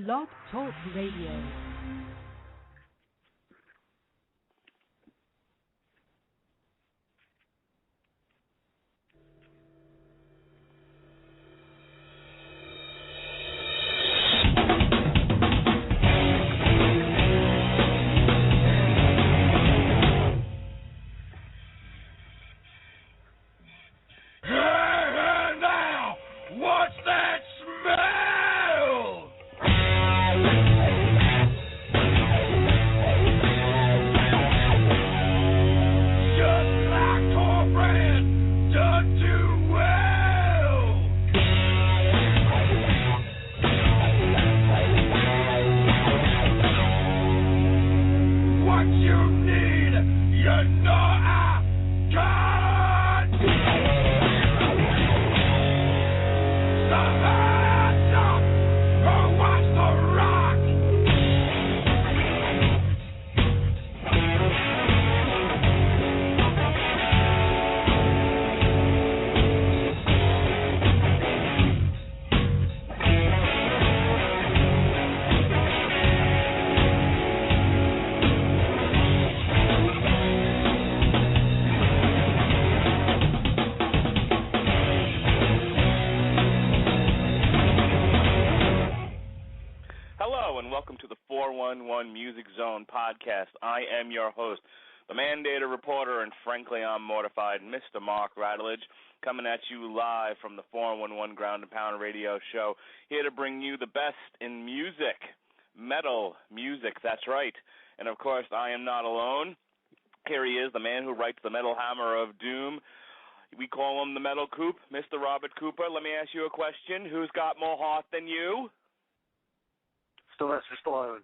Blog Talk Radio. Podcast. I am your host, the mandated reporter, and frankly, I'm mortified, Mr. Mark Radulich, coming at you live from the 411 Ground and Pound radio show, here to bring you the best in music, metal music, that's right. And of course, I am not alone. Here he is, the man who writes the Metal Hammer of Doom. We call him the Metal Coop, Mr. Robert Cooper. Let me ask you a question. Who's got more heart than you? Sylvester Stallone.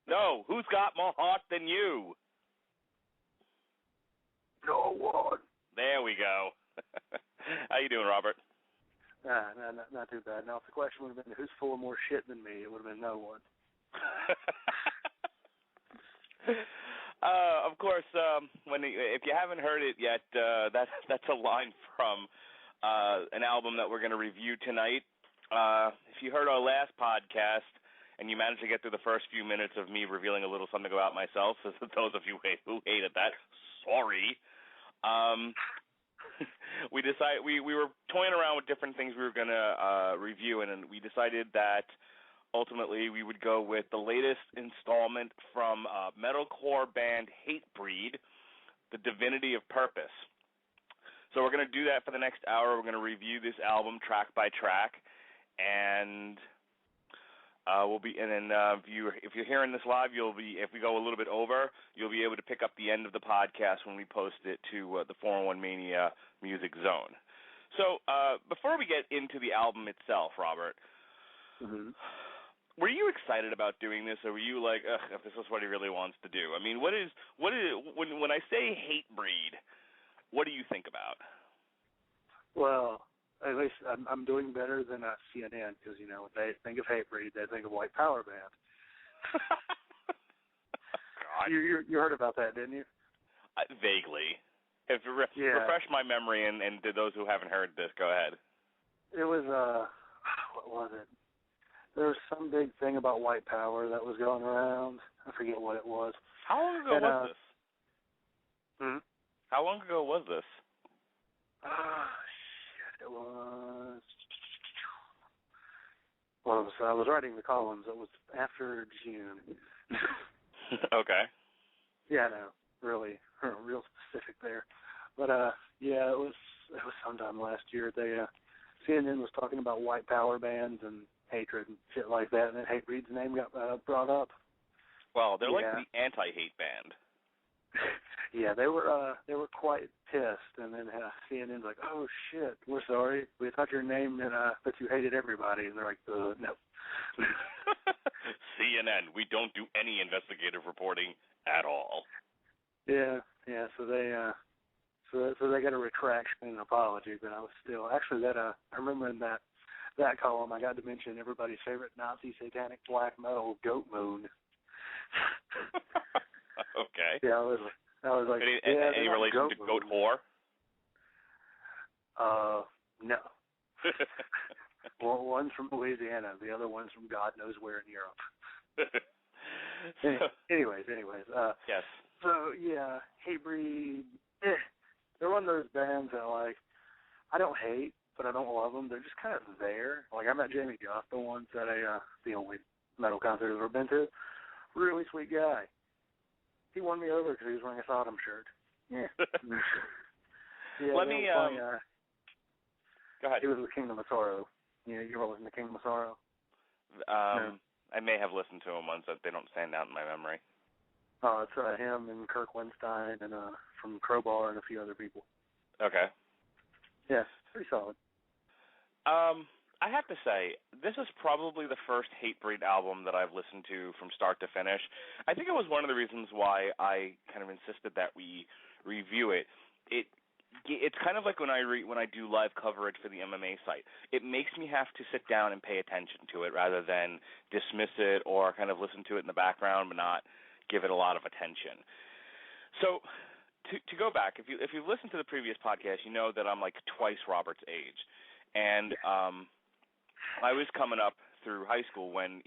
No, who's got more heart than you? No one. There we go. How you doing, Robert? Not too bad. Now, if the question would have been who's full of more shit than me, it would have been no one. Of course, if you haven't heard it yet, that's a line from an album that we're going to review tonight. If you heard our last podcast, and you managed to get through the first few minutes of me revealing a little something about myself, so those of you who hated that, sorry. We were toying around with different things we were going to review, and we decided that ultimately we would go with the latest installment from metalcore band Hatebreed, the Divinity of Purpose. So we're going to do that for the next hour. We're going to review this album track by track, and if you're hearing this live, if we go a little bit over, you'll be able to pick up the end of the podcast when we post it to the 401 Mania Music Zone. So before we get into the album itself, Robert, were you excited about doing this, or were you like, ugh, if this is what he really wants to do? I mean, when I say Hatebreed, what do you think about? Well, at least I'm doing better than CNN, because, you know, when they think of Hatebreed, they think of White Power Band. God. You heard about that, didn't you? Vaguely. Refresh my memory, and to those who haven't heard this, go ahead. It was, what was it? There was some big thing about white power that was going around. I forget what it was. How long ago was this? How long ago was this? It was. Well, I was writing the columns. It was after June. Okay. Yeah, no, really, real specific there. But yeah, it was sometime last year. They CNN was talking about white power bands and hatred and shit like that, and then Hatebreed's name got brought up. Well, they're like the anti-hate band. Yeah, they were quite pissed, and then CNN's like, "Oh shit, we're sorry. We thought your name and that you hated everybody." And they're like, "No." CNN, we don't do any investigative reporting at all. Yeah. So they got a retraction and an apology, but I was still actually I remember in that column I got to mention everybody's favorite Nazi satanic black metal, Goat Moon. Okay. Yeah, I was like, any relation to Goat Whore? No. Well, one's from Louisiana. The other one's from God knows where in Europe. Anyways. Yes. So, yeah, Hatebreed, they're one of those bands that, like, I don't hate, but I don't love them. They're just kind of there. Like, I met Jamie Gospel once at the only metal concert I've ever been to. Really sweet guy. He won me over because he was wearing a Sodom shirt. Yeah. Yeah, Let me, go ahead. He was with Kingdom of Sorrow. You ever listened to Kingdom of Sorrow? No. I may have listened to him once, but they don't stand out in my memory. Oh, it's him and Kirk Winstein and from Crowbar and a few other people. Okay. Yeah, pretty solid. I have to say, this is probably the first Hatebreed album that I've listened to from start to finish. I think it was one of the reasons why I kind of insisted that we review it. It's kind of like when I do live coverage for the MMA site. It makes me have to sit down and pay attention to it rather than dismiss it or kind of listen to it in the background but not give it a lot of attention. So to go back, if you've listened to the previous podcast, you know that I'm like twice Robert's age. And I was coming up through high school when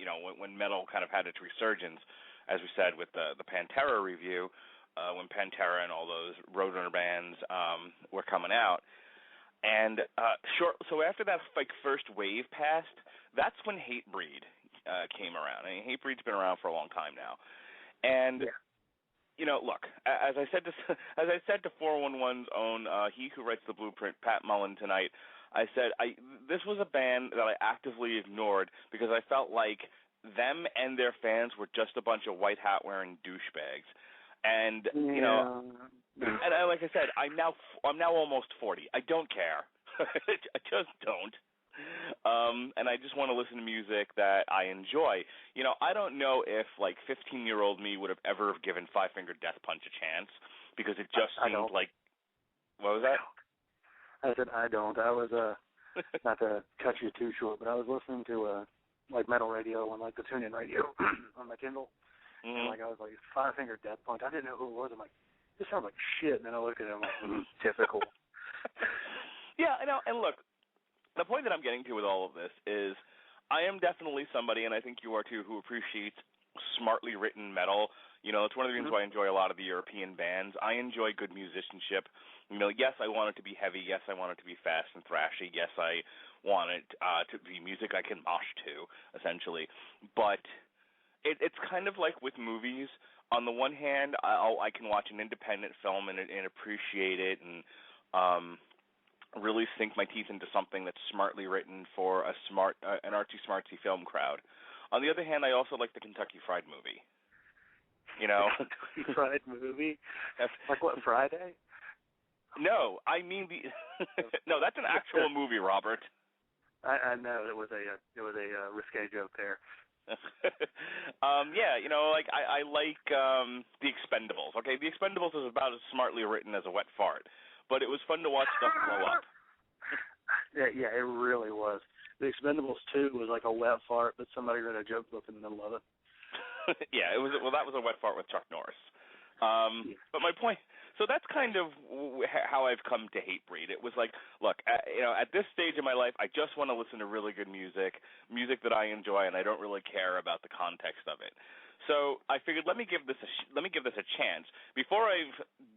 metal kind of had its resurgence, as we said with the Pantera review, when Pantera and all those Roadrunner bands were coming out. And so after that like first wave passed, that's when Hatebreed came around. I mean, Hatebreed's been around for a long time now. And look, as I said to 411's own he who writes the blueprint, Pat Mullen, tonight, I said this was a band that I actively ignored because I felt like them and their fans were just a bunch of white hat wearing douchebags. And and like I said, I'm now almost 40. I don't care. I just don't. And I just want to listen to music that I enjoy. I don't know if like 15-year-old me would have ever given Five Finger Death Punch a chance because it just seemed like. What was that? I said I don't. I was not to cut you too short, but I was listening to like metal radio on like the TuneIn radio on my Kindle, and like I was like Five Finger Death Punch. I didn't know who it was. I'm like, this sounds like shit. And then I looked at him like, typical. Yeah, I know. And look, the point that I'm getting to with all of this is I am definitely somebody, and I think you are too, who appreciates smartly written metal. It's one of the reasons why I enjoy a lot of the European bands. I enjoy good musicianship. Yes, I want it to be heavy. Yes, I want it to be fast and thrashy. Yes, I want it to be music I can mosh to, essentially. But it's kind of like with movies. On the one hand, I can watch an independent film and appreciate it and really sink my teeth into something that's smartly written for an artsy-smartsy film crowd. On the other hand, I also like the Kentucky Fried Movie. Kentucky Fried Movie? Like what, Friday? No, I mean no, that's an actual movie, Robert. I know it was a risque joke there. I like The Expendables. Okay, The Expendables is about as smartly written as a wet fart, but it was fun to watch stuff blow up. Yeah, it really was. The Expendables 2 was like a wet fart, but somebody read a joke book in the middle of it. Yeah, it was. Well, that was a wet fart with Chuck Norris. But my point. So that's kind of how I've come to Hatebreed. It was like, look, at this stage of my life, I just want to listen to really good music that I enjoy, and I don't really care about the context of it. So I figured, let me give this a chance before I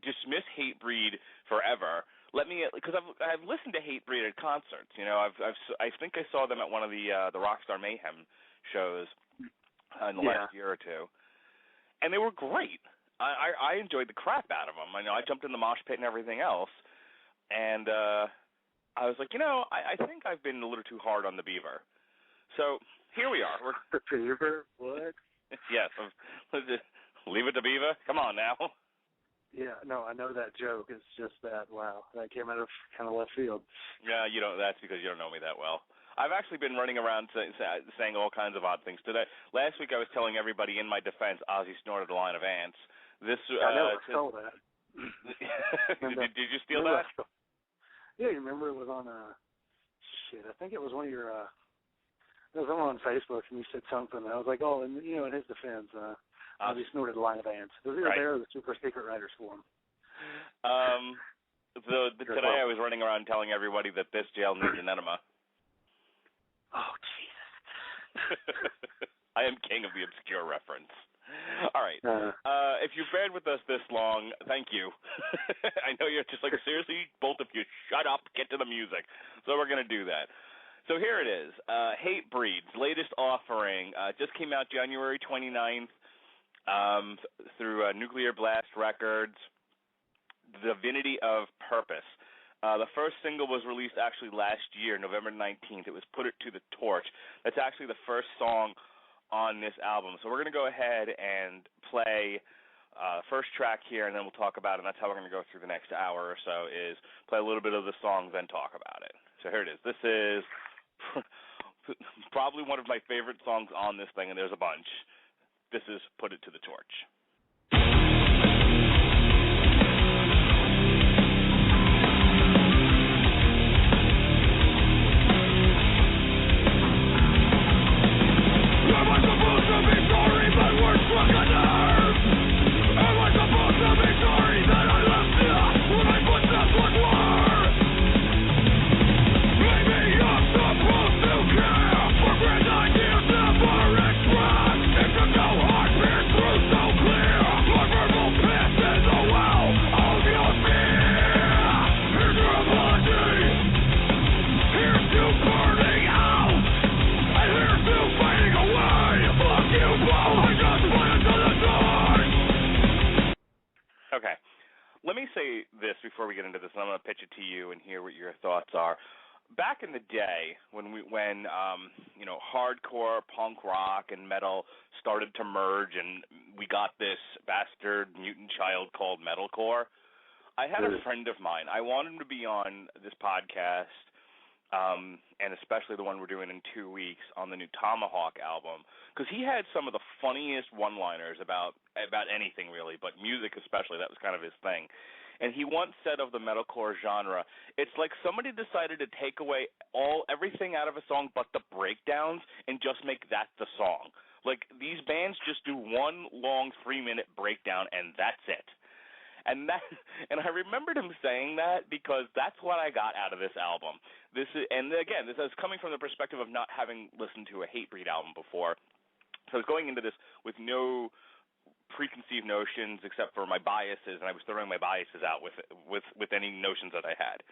dismiss Hatebreed forever. Because I've listened to Hatebreed at concerts. I think I saw them at one of the Rockstar Mayhem shows in the last year or two, and they were great. I enjoyed the crap out of them. I jumped in the mosh pit and everything else, and I was like, I think I've been a little too hard on the Beaver. So here we are. The Beaver? What? Yes. Leave it to Beaver? Come on now. Yeah, no, I know that joke. It's just that, wow, that came out of kind of left field. Yeah, that's because you don't know me that well. I've actually been running around saying all kinds of odd things. Last week I was telling everybody in my defense Ozzy snorted a line of ants. I never stole that. Did you steal that? Yeah, you remember it was on, I think it was one of your, it was on Facebook and you said something. And I was like, oh, and in his defense, Ozzy snorted a line of ants. It was either there or the Super Secret Writers Forum. Today I was running around telling everybody that this jail needs an enema. Oh, Jesus. I am king of the obscure reference. All right. If you've bared with us this long, thank you. I know you're just like, seriously, both of you, shut up, get to the music. So we're going to do that. So here it is. Hatebreed's latest offering just came out January 29th through Nuclear Blast Records, Divinity of Purpose. The first single was released actually last year, November 19th. It was Put It to the Torch. That's actually the first song on this album. So we're going to go ahead and play first track here, and then we'll talk about it. And that's how we're going to go through the next hour or so, is play a little bit of the song, then talk about it. So here it is. This is probably one of my favorite songs on this thing, and there's a bunch. This is Put It to the Torch. Am I supposed to be sorry that we're struck a nerve? Am I supposed to be sorry that I left you when my footsteps were blurred? Maybe I'm supposed to care for grand ideas never expressed. It took no heart pierced through so clear. My verbal piss is a well of your fear. Here's your apology. Here's you burning out. And here's you fading away. Fuck you both. I just wanted to the door. Okay. Let me say this before we get into this, and I'm going to pitch it to you and hear what your thoughts are. Back in the day, when hardcore punk rock and metal started to merge, and we got this bastard mutant child called metalcore, I had a friend of mine. I wanted him to be on this podcast, and especially the one we're doing in 2 weeks on the new Tomahawk album, because he had some of the funniest one-liners about anything really, but music especially. That was kind of his thing. And he once said of the metalcore genre, it's like somebody decided to take away everything out of a song but the breakdowns and just make that the song. Like, these bands just do one long 3-minute breakdown and that's it. And I remembered him saying that because that's what I got out of this album. This is coming from the perspective of not having listened to a Hatebreed album before. So I was going into this with no preconceived notions except for my biases, and I was throwing my biases out with any notions that I had.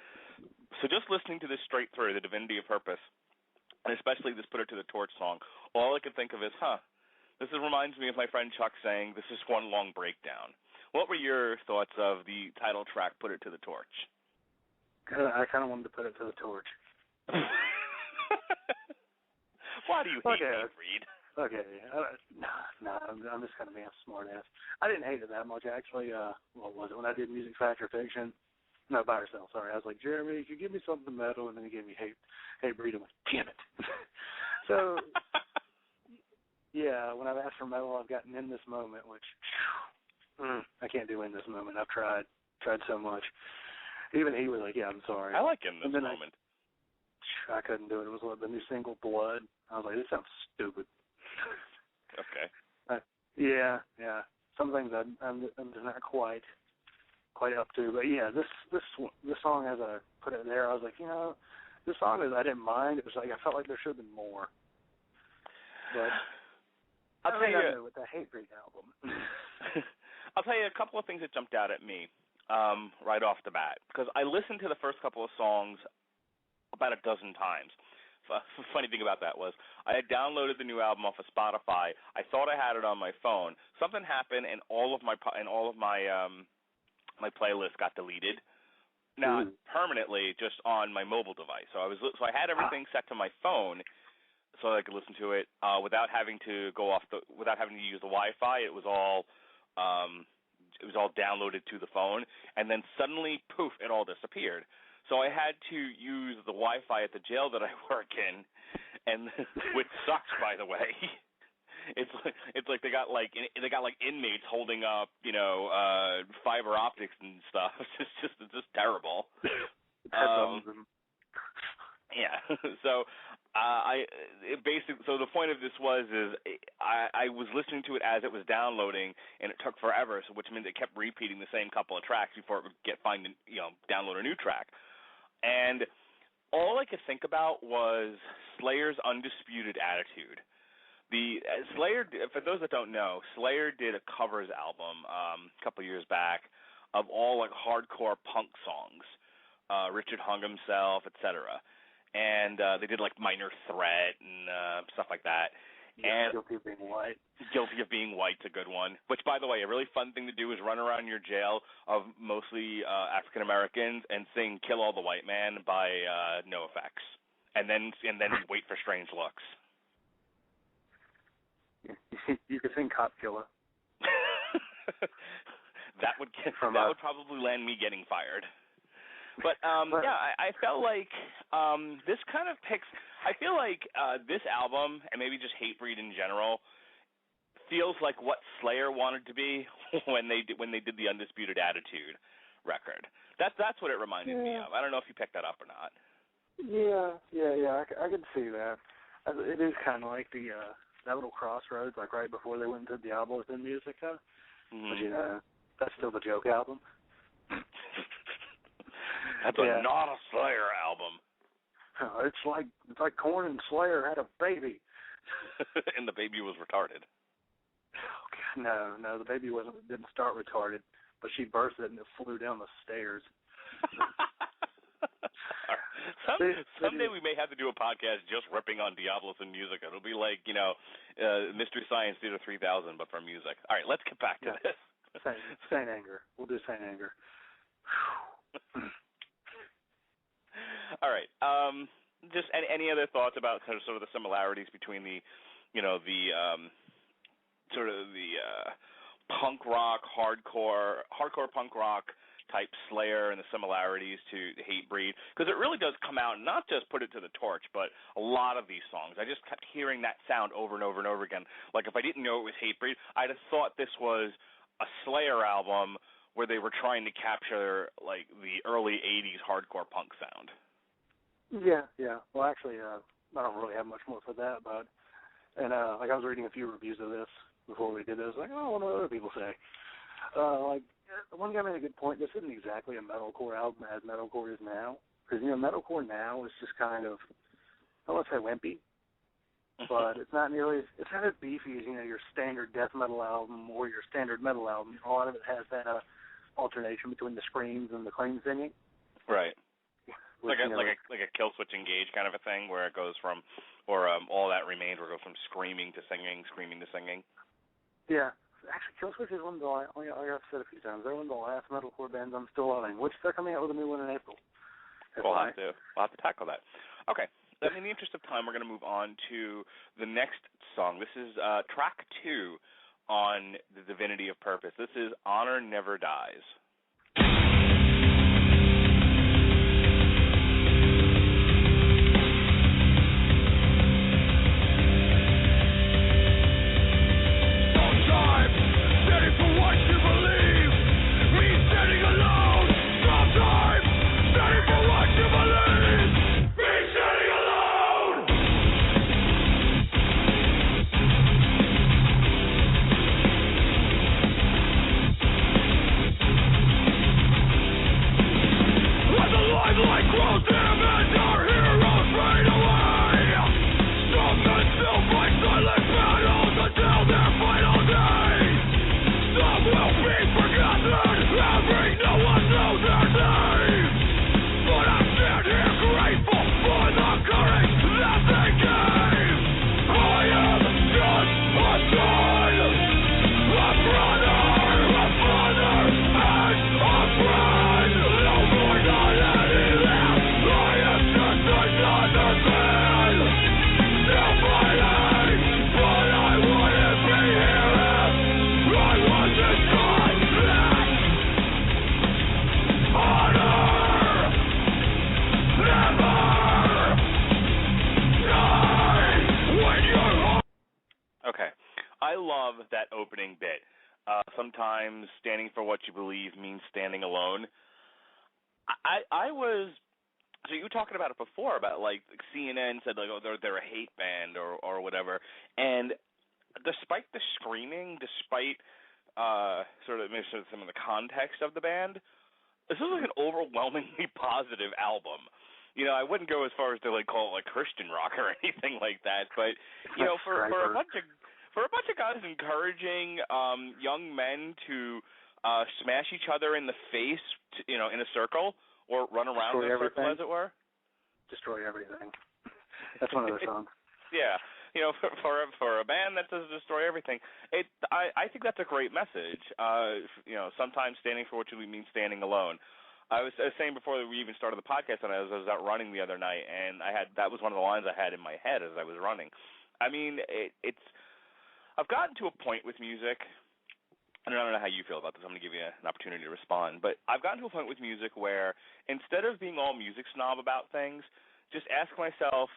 So just listening to this straight through, the Divinity of Purpose, and especially this Put It to the Torch song, all I could think of is, this reminds me of my friend Chuck saying, this is one long breakdown. What were your thoughts of the title track, Put It to the Torch? I kind of wanted to put it to the torch. Why do you hate Hatebreed? Okay, no, I'm just kind of being a smart ass. I didn't hate it that much, actually. What was it, when I did Music Fact or Fiction? No, Buy or Sell, sorry. I was like, Jeremy, you give me something metal, and then he gave me Hatebreed. I'm like, damn it. So, yeah, when I've asked for metal, I've gotten In This Moment, which, I can't do In This Moment. I've tried so much. Even he was like, yeah, I'm sorry. I like In This Moment. I couldn't do it. It was the new single, Blood. I was like, this sounds stupid. Okay. Yeah. Some things I'm just not quite up to, but yeah, this song, as I put it there, I was like, this song I didn't mind. It was like I felt like there should have been more. But I'll tell you with the Hatebreed album. I'll tell you a couple of things that jumped out at me right off the bat, because I listened to the first couple of songs about a dozen times. Funny thing about that was I had downloaded the new album off of Spotify. I thought I had it on my phone. Something happened, and all of my my playlist got deleted. Not permanently, just on my mobile device. So I had everything set to my phone, so I could listen to it without having to without having to use the Wi-Fi. It was all downloaded to the phone, and then suddenly, poof! It all disappeared. So I had to use the Wi-Fi at the jail that I work in, and which sucks, by the way. It's like they got inmates holding up, fiber optics and stuff. It's just terrible. Yeah. So so the point of this is I was listening to it as it was downloading, and it took forever, which means it kept repeating the same couple of tracks before it would download a new track. And all I could think about was Slayer's Undisputed Attitude. The Slayer, for those that don't know, Slayer did a covers album a couple years back of all like hardcore punk songs. Richard Hung Himself, etc. And they did like Minor Threat and stuff like that. And Guilty of Being White. Guilty of Being White's a good one. Which, by the way, a really fun thing to do is run around your jail of mostly African Americans and sing "Kill All the White Man" by NoFX, and then wait for strange looks. You could sing "Cop Killer." that would probably land me getting fired. But yeah, I felt like this kind of picks. I feel like this album, and maybe just Hatebreed in general, feels like what Slayer wanted to be when they did the Undisputed Attitude record. That's what it reminded me of. I don't know if you picked that up or not. Yeah. I could see that. It is kind of like that little crossroads, like right before they went into Diablos in music, huh? Mm-hmm. But that's still the joke album. That's not a Slayer album. It's like Korn and Slayer had a baby. And the baby was retarded. Okay, no, the baby didn't start retarded, but she birthed it and it flew down the stairs. Someday we may have to do a podcast just ripping on Diablos and music. It'll be like, Mystery Science Theater 3000, but for music. All right, let's get back to this. Saint Anger. We'll do Saint Anger. All right. Just any other thoughts about sort of the similarities between the punk rock, hardcore punk rock type Slayer and the similarities to Hatebreed? Because it really does come out, not just Put It to the Torch, but a lot of these songs. I just kept hearing that sound over and over and over again. Like if I didn't know it was Hatebreed, I'd have thought this was a Slayer album where they were trying to capture like the early 80s hardcore punk sound. Yeah. Well, actually, I don't really have much more for that, but I was reading a few reviews of this before we did this. Like, what do other people say? One guy made a good point. This isn't exactly a metalcore album as metalcore is now, because metalcore now is just kind of, I won't say wimpy, but it's not as beefy as your standard death metal album or your standard metal album. A lot of it has that alternation between the screams and the clean singing. Right. Which, like a Kill Switch Engage kind of a thing, where it goes from, or All That Remains, where it goes from screaming to singing, screaming to singing. Yeah. Actually, Kill Switch is one of the, like I've said a few times, they're one of the last metalcore bands I'm still loving, which they're coming out with a new one in April. We'll have to tackle that. Okay. In the interest of time, we're going to move on to the next song. This is track 2 on the Divinity of Purpose. This is Honor Never Dies. Sometimes standing for what you believe means standing alone. So you were talking about it before, about like CNN said, like, oh, they're a hate band or whatever. And despite the screaming, despite sort of some of the context of the band, this is like an overwhelmingly positive album. I wouldn't go as far as to call it Christian rock or anything like that, but for a bunch of guys encouraging young men to smash each other in the face, in a circle or run around in a circle, as it were. Destroy everything. That's one of their songs. Yeah. For a band that does destroy everything, I think that's a great message. Sometimes standing for what you means standing alone. I was saying before we even started the podcast, and I was out running the other night, and that was one of the lines I had in my head as I was running. I mean, I've gotten to a point with music. I don't know how you feel about this. I'm going to give you an opportunity to respond, but I've gotten to a point with music where instead of being all music snob about things, just ask myself,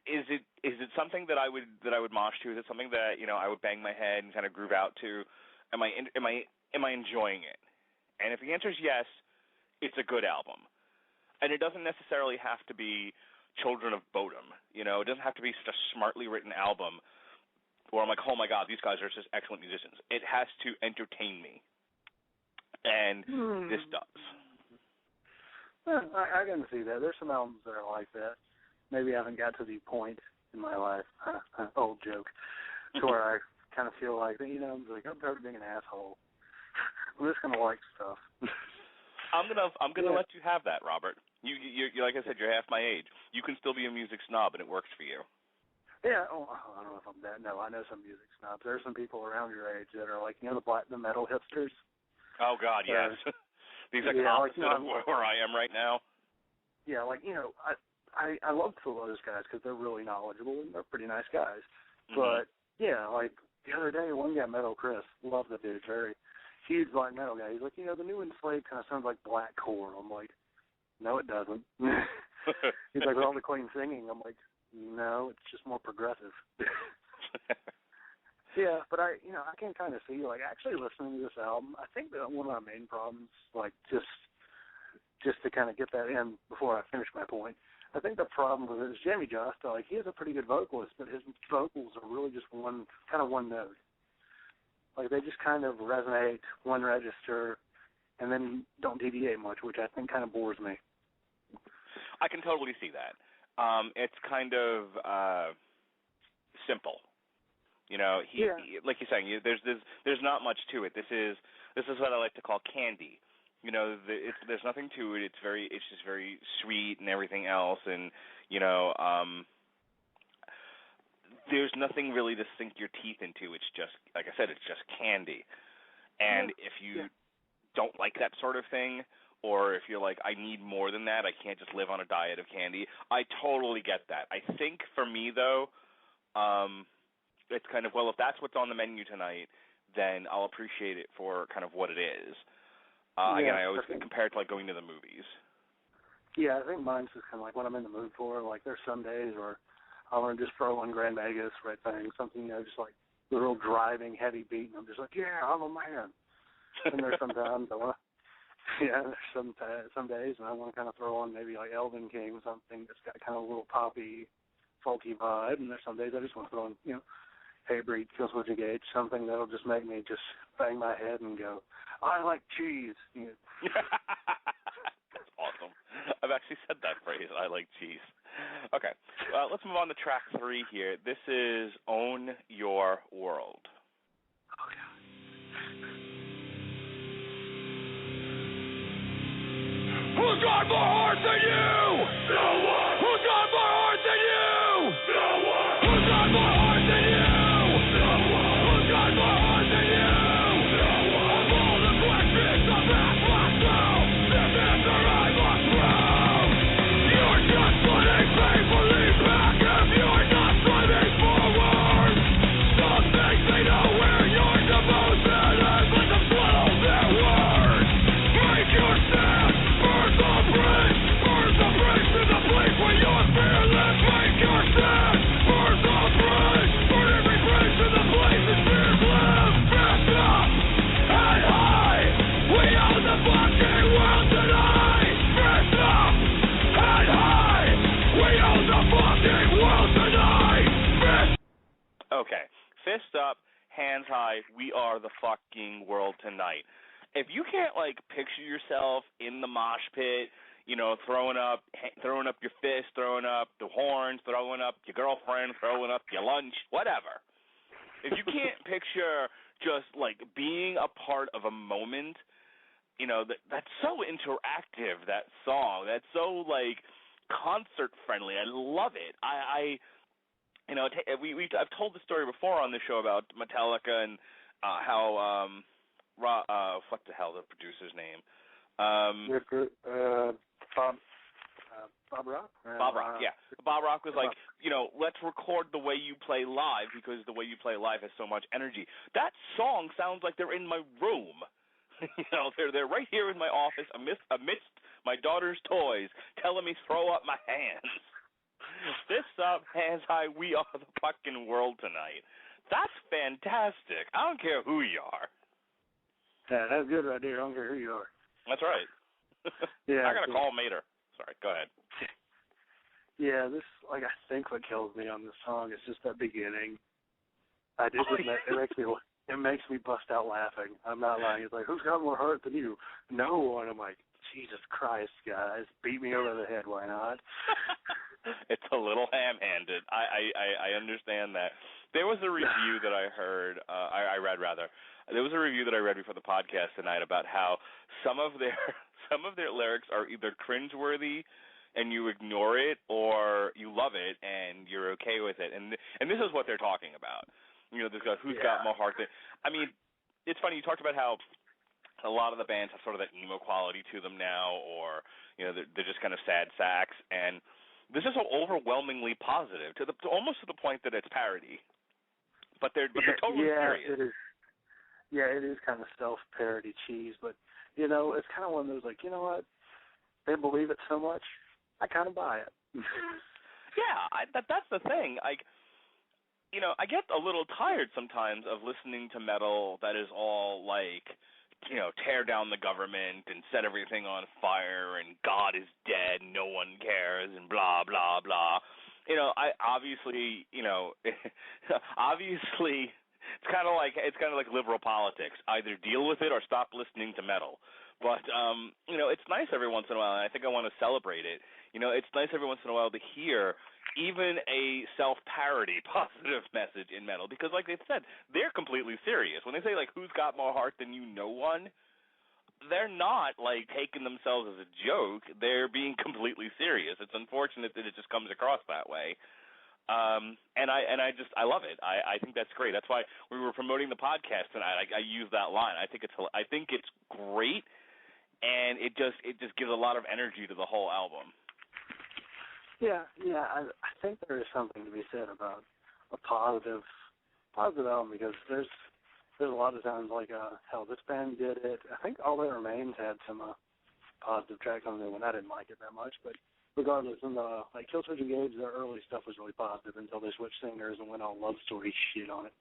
is it something that I would mosh to? Is it something that I would bang my head and kind of groove out to? Am I enjoying it? And if the answer is yes, it's a good album. And it doesn't necessarily have to be Children of Bodom. It doesn't have to be such a smartly written album where I'm like, oh my God, these guys are just excellent musicians. It has to entertain me. And this does. Well, I can see that. There's some albums that are like that. Maybe I haven't got to the point in my life, old joke, to where I kind of feel like, I'm tired of being an asshole. I'm just gonna like stuff. I'm gonna let you have that, Robert. You like I said, you're half my age. You can still be a music snob, and it works for you. Yeah. Oh, I don't know if I'm that. No, I know some music snobs. There are some people around your age that are like, the metal hipsters. Oh God, yes. These are opposite of where I am right now. Yeah, I love two of those guys because they're really knowledgeable and they're pretty nice guys. Mm-hmm. But yeah, the other day, one guy, Metal Chris, love the dude, very huge metal guy. He's like, the new Enslaved kind of sounds like blackcore. I'm like, no, it doesn't. He's like, with all the clean singing. I'm like, no, it's just more progressive. Yeah, but I can kind of see, actually listening to this album, I think that one of my main problems, just to kind of get that in before I finish my point, I think the problem with it is Jamie Josta, he is a pretty good vocalist, but his vocals are really just one note. They just kind of resonate, one register, and then don't deviate much, which I think kind of bores me. I can totally see that. It's kind of simple. He like you're saying, there's not much to it. This is what I like to call candy. There's nothing to it. It's just very sweet and everything else, and there's nothing really to sink your teeth into. It's just, like I said, it's just candy. And if you don't like that sort of thing, or if you're like, I need more than that, I can't just live on a diet of candy, I totally get that. I think for me, though, it's kind of, well, if that's what's on the menu tonight, then I'll appreciate it for kind of what it is. Again, I always compare it to going to the movies. Yeah, I think mine's just kind of what I'm in the mood for. There's some days where I want to just throw on Grand Vegas, Red Thing, something, just the real driving, heavy beat, and I'm just yeah, I'm a man. And there's sometimes I want to, there's some days and I want to kind of throw on maybe Elven King, something that's got kind of a little poppy, folky vibe, and there's some days I just want to throw on, Hatebreed, Kill Switch Engage, something that'll just make me just bang my head and go, I like cheese. That's awesome. I've actually said that phrase, I like cheese. Okay, let's move on to track 3 here. This is Own Your World. Oh, yeah. Who's got more heart than you? No one. Who's got more heart than you? No one. Who's got more heart than you? No one. Who's got more heart than you? No one. Of all the questions I've asked myself, this answer I must prove. You're just putting painfully back if you're not striving forward. Some think they know where your devotion is, let them swallow their words. Make your stand. Burn the bridge to the place where you're fearless. Make your stand. Burn the bridge. Burn every bridge to the place that fears live. Fist up, head high. We own the fucking world tonight. Fist up, head high. We own the fucking world tonight. Okay, fist up, hands high. We are the fucking world tonight. If you can't picture yourself in the mosh pit, throwing up your fist, throwing up the horns, throwing up your girlfriend, throwing up your lunch, whatever. If you can't picture just like being a part of a moment, that's so interactive, that song. That's so like concert friendly. I love it. I've told the story before on the show about Metallica and how what the hell the producer's name? Bob Rock? Bob Rock, yeah. Bob Rock was like, let's record the way you play live because the way you play live has so much energy. That song sounds like they're in my room. They're right here in my office amidst my daughter's toys telling me throw up my hands. Fist up, hands high, we are the fucking world tonight. That's fantastic. I don't care who you are. Yeah, that's good right there. I don't care who you are. That's right. Yeah, I got to call him later. Sorry, go ahead. Yeah, I think what kills me on this song is just that beginning. It makes me bust out laughing. I'm not lying. It's like, who's got more heart than you? No one. I'm like, Jesus Christ, guys, beat me over the head. Why not? It's a little ham-handed. I understand that. There was a review that I heard. I read rather. There was a review that I read before the podcast tonight about how some of their lyrics are either cringeworthy and you ignore it, or you love it and you're okay with it. And this is what they're talking about. This guy, who's got more heart than... I mean, it's funny, you talked about how a lot of the bands have sort of that emo quality to them now, or, they're just kind of sad sacks, and this is so overwhelmingly positive, almost to the point that it's parody. But they're totally serious. It is. Yeah, it is kind of self-parody cheese, but, it's kind of one of those, like, you know what? They believe it so much, I kind of buy it. Yeah, that's the thing. I get a little tired sometimes of listening to metal that is all like, tear down the government and set everything on fire and God is dead, no one cares, and blah, blah, blah. Obviously, it's kind of like liberal politics. Either deal with it or stop listening to metal. But, it's nice every once in a while, and I think I want to celebrate it. It's nice every once in a while to hear even a self-parody positive message in metal, because like they said, they're completely serious. When they say, like, who's got more heart than you, no one, they're not, like, taking themselves as a joke. They're being completely serious. It's unfortunate that it just comes across that way. And I love it. I think that's great. That's why we were promoting the podcast tonight. I used that line. I think it's great, and it just gives a lot of energy to the whole album. Yeah. I think there is something to be said about a positive album, because there's a lot of times like hell, this band did it. I think All That Remains had some positive tracks on there when I didn't like it that much, but regardless, and like Killswitch Engage, their early stuff was really positive until they switched singers and went all love story shit on it.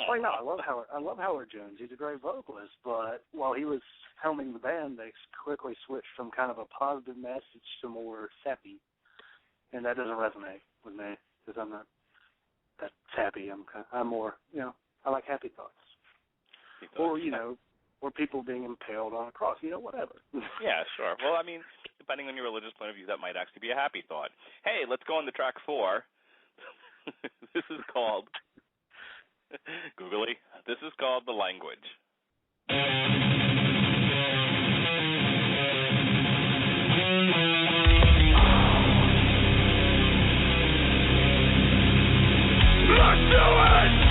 Like, no, I love Howard Jones. He's a great vocalist, but while he was helming the band, they quickly switched from kind of a positive message to more sappy, and that doesn't resonate with me because I'm not that sappy. I'm more, I like happy thoughts, or or people being impaled on a cross, whatever. Yeah, sure. Well, I mean, depending on your religious point of view, that might actually be a happy thought. Hey, let's go on to track 4. This is called, googly, this is called The Language. Let's do it!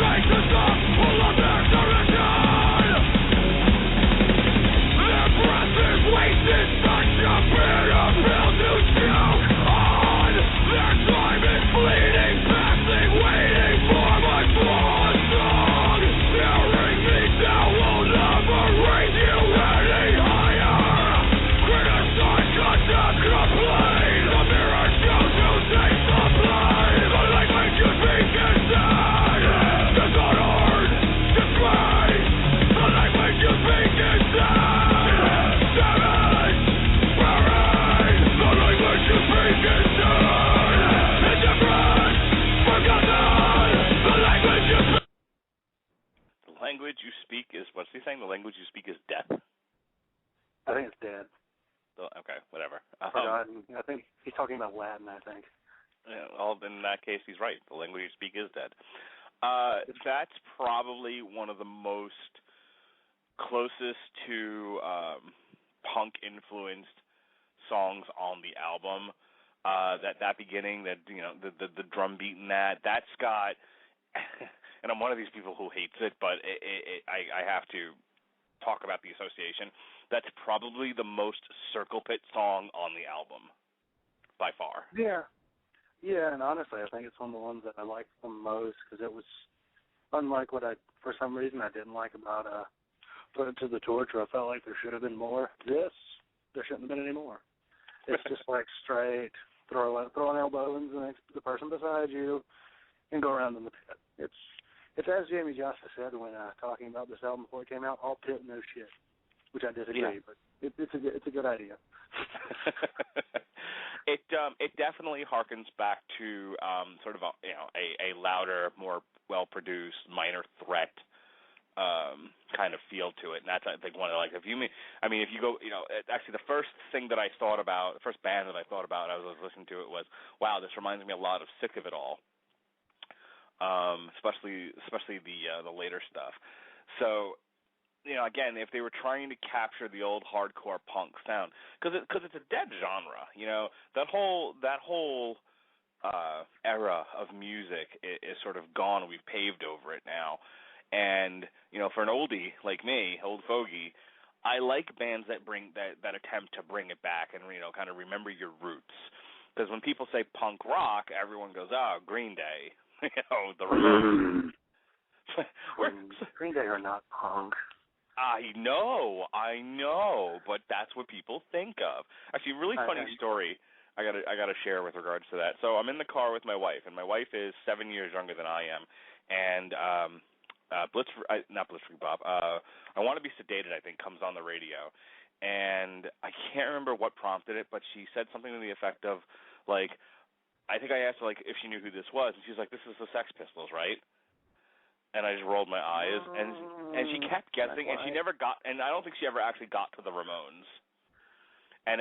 Right to language you speak is, what's he saying? The language you speak is death? I think it's dead. Okay, whatever. Forgotten. I think he's talking about Latin, I think. Yeah, well, in that case, he's right. The language you speak is dead. That's probably one of the most closest to punk-influenced songs on the album. That beginning, that the drum beat in that's got, and I'm one of these people who hates it, but I have to talk about the association. That's probably the most circle pit song on the album, by far. Yeah, and honestly, I think it's one of the ones that I like the most because it was unlike what for some reason, I didn't like about Put It to the Torch, where I felt like there should have been more. There shouldn't have been any more. It's just like straight, throw an elbow in the person beside you and go around in the pit. It's as Jamie Josta said when talking about this album before it came out, all pit, no shit, which I disagree, but it's a good idea. It definitely harkens back to sort of a louder, more well-produced, Minor Threat kind of feel to it, and that's, I think, one of if you go, actually the first band that I thought about as I was listening to it was, wow, this reminds me a lot of Sick of It All, especially the later stuff. So, again, if they were trying to capture the old hardcore punk sound, because it's a dead genre, that whole era of music is sort of gone. We've paved over it now. And, for an oldie like me, old fogey, I like bands that that attempt to bring it back and, kind of remember your roots. Because when people say punk rock, everyone goes, oh, Green Day, the Ramones. Green Day are not punk. I know, but that's what people think of. Actually, a really funny story I gotta share with regards to that. So I'm in the car with my wife, and my wife is 7 years younger than I am, and not Blitzkrieg Bob. I Want to Be Sedated, I think, comes on the radio, and I can't remember what prompted it, but she said something to the effect of, I think I asked her if she knew who this was, and she was like, "This is the Sex Pistols, right?" And I just rolled my eyes, and she kept guessing, and she never got, and I don't think she ever actually got to the Ramones. I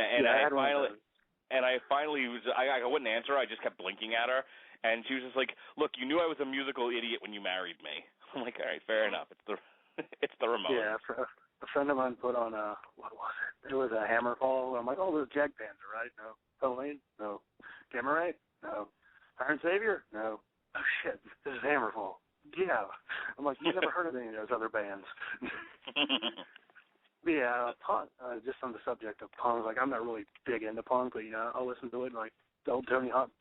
finally was, I wouldn't answer her, I just kept blinking at her, and she was just like, "Look, you knew I was a musical idiot when you married me." I'm like, all right, fair enough. It's the Ramones. Yeah, a friend of mine put on what was it? It was a Hammerfall. I'm like, oh, those Jag Panzer, right? No. Hellene? No. Gamma No. Iron Savior? No. Oh shit, this is Hammerfall. Yeah. I'm like, you've never heard of any of those other bands. But yeah, punk, just on the subject of punk, I'm not really big into punk, but I'll listen to it. The old Tony Hawk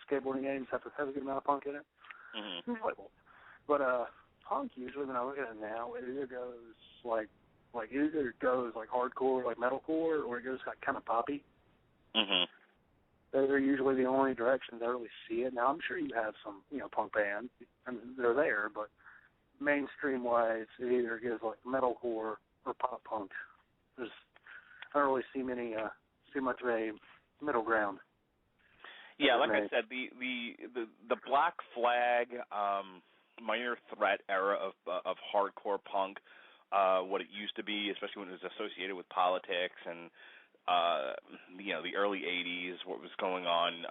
skateboarding games have a good amount of punk in it. Mm-hmm. Enjoyable. But punk usually, when I look at it now, it either goes hardcore, like metalcore, or it goes kind of poppy. Mhm. Those are usually the only directions I really see it. Now I'm sure you have some, punk bands, and they're there, but mainstream wise, it either goes metalcore or pop punk. I don't really see much of a middle ground. Yeah, like I said, the Black Flag, Minor Threat era of hardcore punk, what it used to be, especially when it was associated with politics and the early '80s, what was going on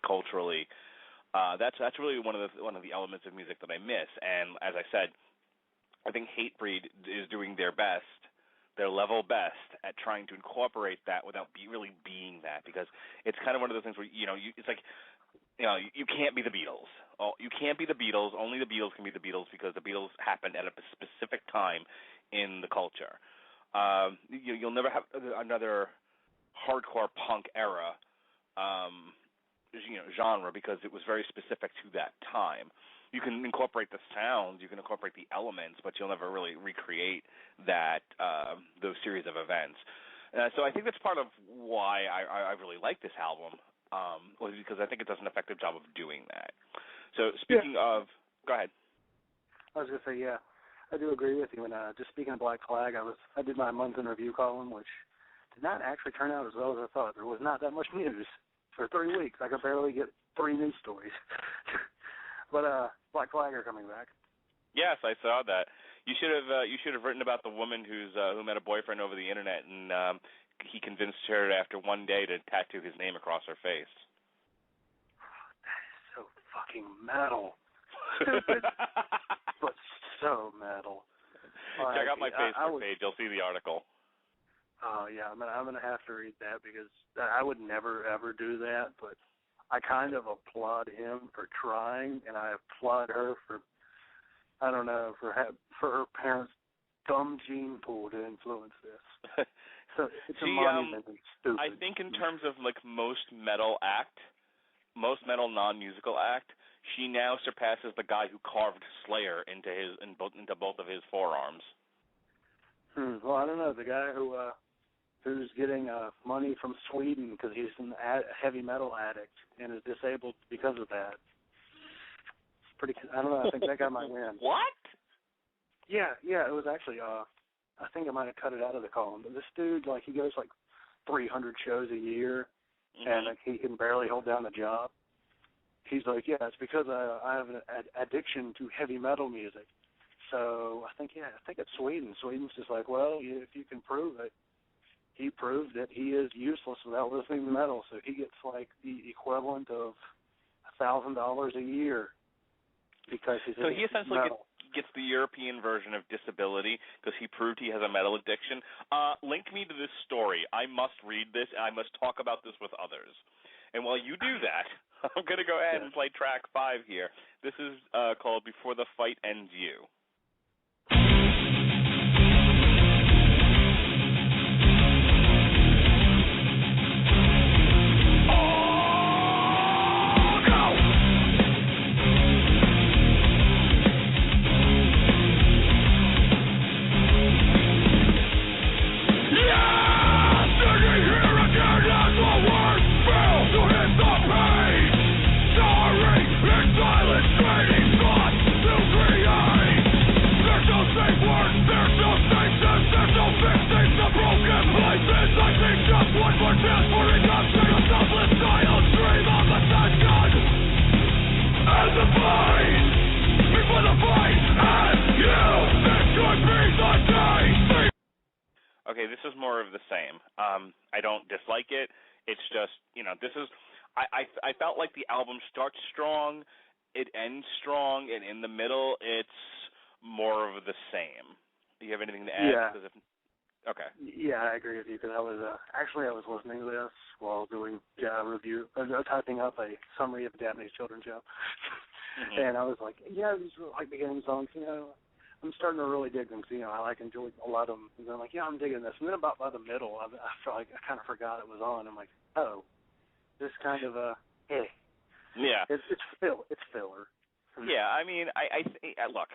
culturally. That's really one of the elements of music that I miss. And as I said, I think Hatebreed is doing their level best at trying to incorporate that without really being that, because it's kind of one of those things where it's like, you can't be the Beatles. You can't be the Beatles. Only the Beatles can be the Beatles, because the Beatles happened at a specific time in the culture. You'll never have another hardcore punk era genre, because it was very specific to that time. You can incorporate the sounds, you can incorporate the elements, but you'll never really recreate those series of events. So I think that's part of why I really like this album, was because I think it does an effective job of doing that. So speaking of, go ahead. I was going to say, yeah, I do agree with you. And just speaking of Black Flag, I did my month in review column, which did not actually turn out as well as I thought. There was not that much news for 3 weeks. I could barely get 3 news stories. But Black Flag are coming back. Yes, I saw that. You should have written about the woman who met a boyfriend over the internet, and he convinced her after one day to tattoo his name across her face. That is so fucking metal. Stupid, but so metal. Check out my Facebook page. You'll see the article. Oh yeah, I'm gonna have to read that because I would never ever do that. But I kind of applaud him for trying, and I applaud her for, I don't know, for her parents' dumb gene pool to influence this. So it's a monumentally stupid. I think in terms of like most metal non-musical act, she now surpasses the guy who carved Slayer into both of his forearms. Well, I don't know. The guy who's getting money from Sweden because he's a heavy metal addict and is disabled because of that. It's pretty. I don't know. I think that guy might win. What? Yeah. It was actually. I think I might have cut it out of the column, but this dude, like, he goes like 300 shows a year, and like, he can barely hold down a job. He's like, yeah, it's because I have an addiction to heavy metal music. So I think it's Sweden. Sweden's just like, well, if you can prove it. He proved that he is useless without listening to metal, so he gets like the equivalent of $1,000 a year because he's so he essentially metal. Gets the European version of disability because he proved he has a metal addiction. Link me to this story. I must read this, and I must talk about this with others. And while you do that, I'm going to go ahead and play track 5 here. This is called Before the Fight Ends You. Okay, this is more of the same. I don't dislike it. It's just, this is, I felt like the album starts strong, it ends strong, and in the middle, it's more of the same. Do you have anything to add? Yeah. Okay. Yeah, I agree with you, because I was listening to this while doing typing up a summary of a Japanese children's show. And I was like, yeah, these are like beginning songs, I'm starting to really dig them because, I enjoy a lot of them. And I'm like, yeah, I'm digging this. And then about by the middle, I felt like I kind of forgot it was on. I'm like, oh, this kind of Yeah. It's filler. Yeah, I mean, I look,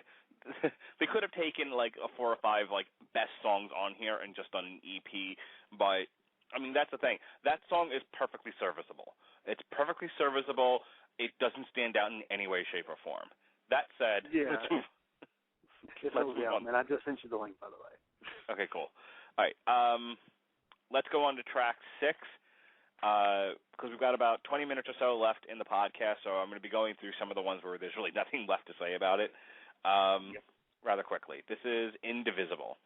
they could have taken like 4 or 5 like best songs on here and just done an EP, but I mean that's the thing. That song is perfectly serviceable. It's perfectly serviceable. It doesn't stand out in any way, shape, or form. That said, let's move. Let's move on. And I just sent you the link, by the way. Okay, cool. All right, let's go on to track 6 because we've got about 20 minutes or so left in the podcast, so I'm going to be going through some of the ones where there's really nothing left to say about it rather quickly. This is Indivisible.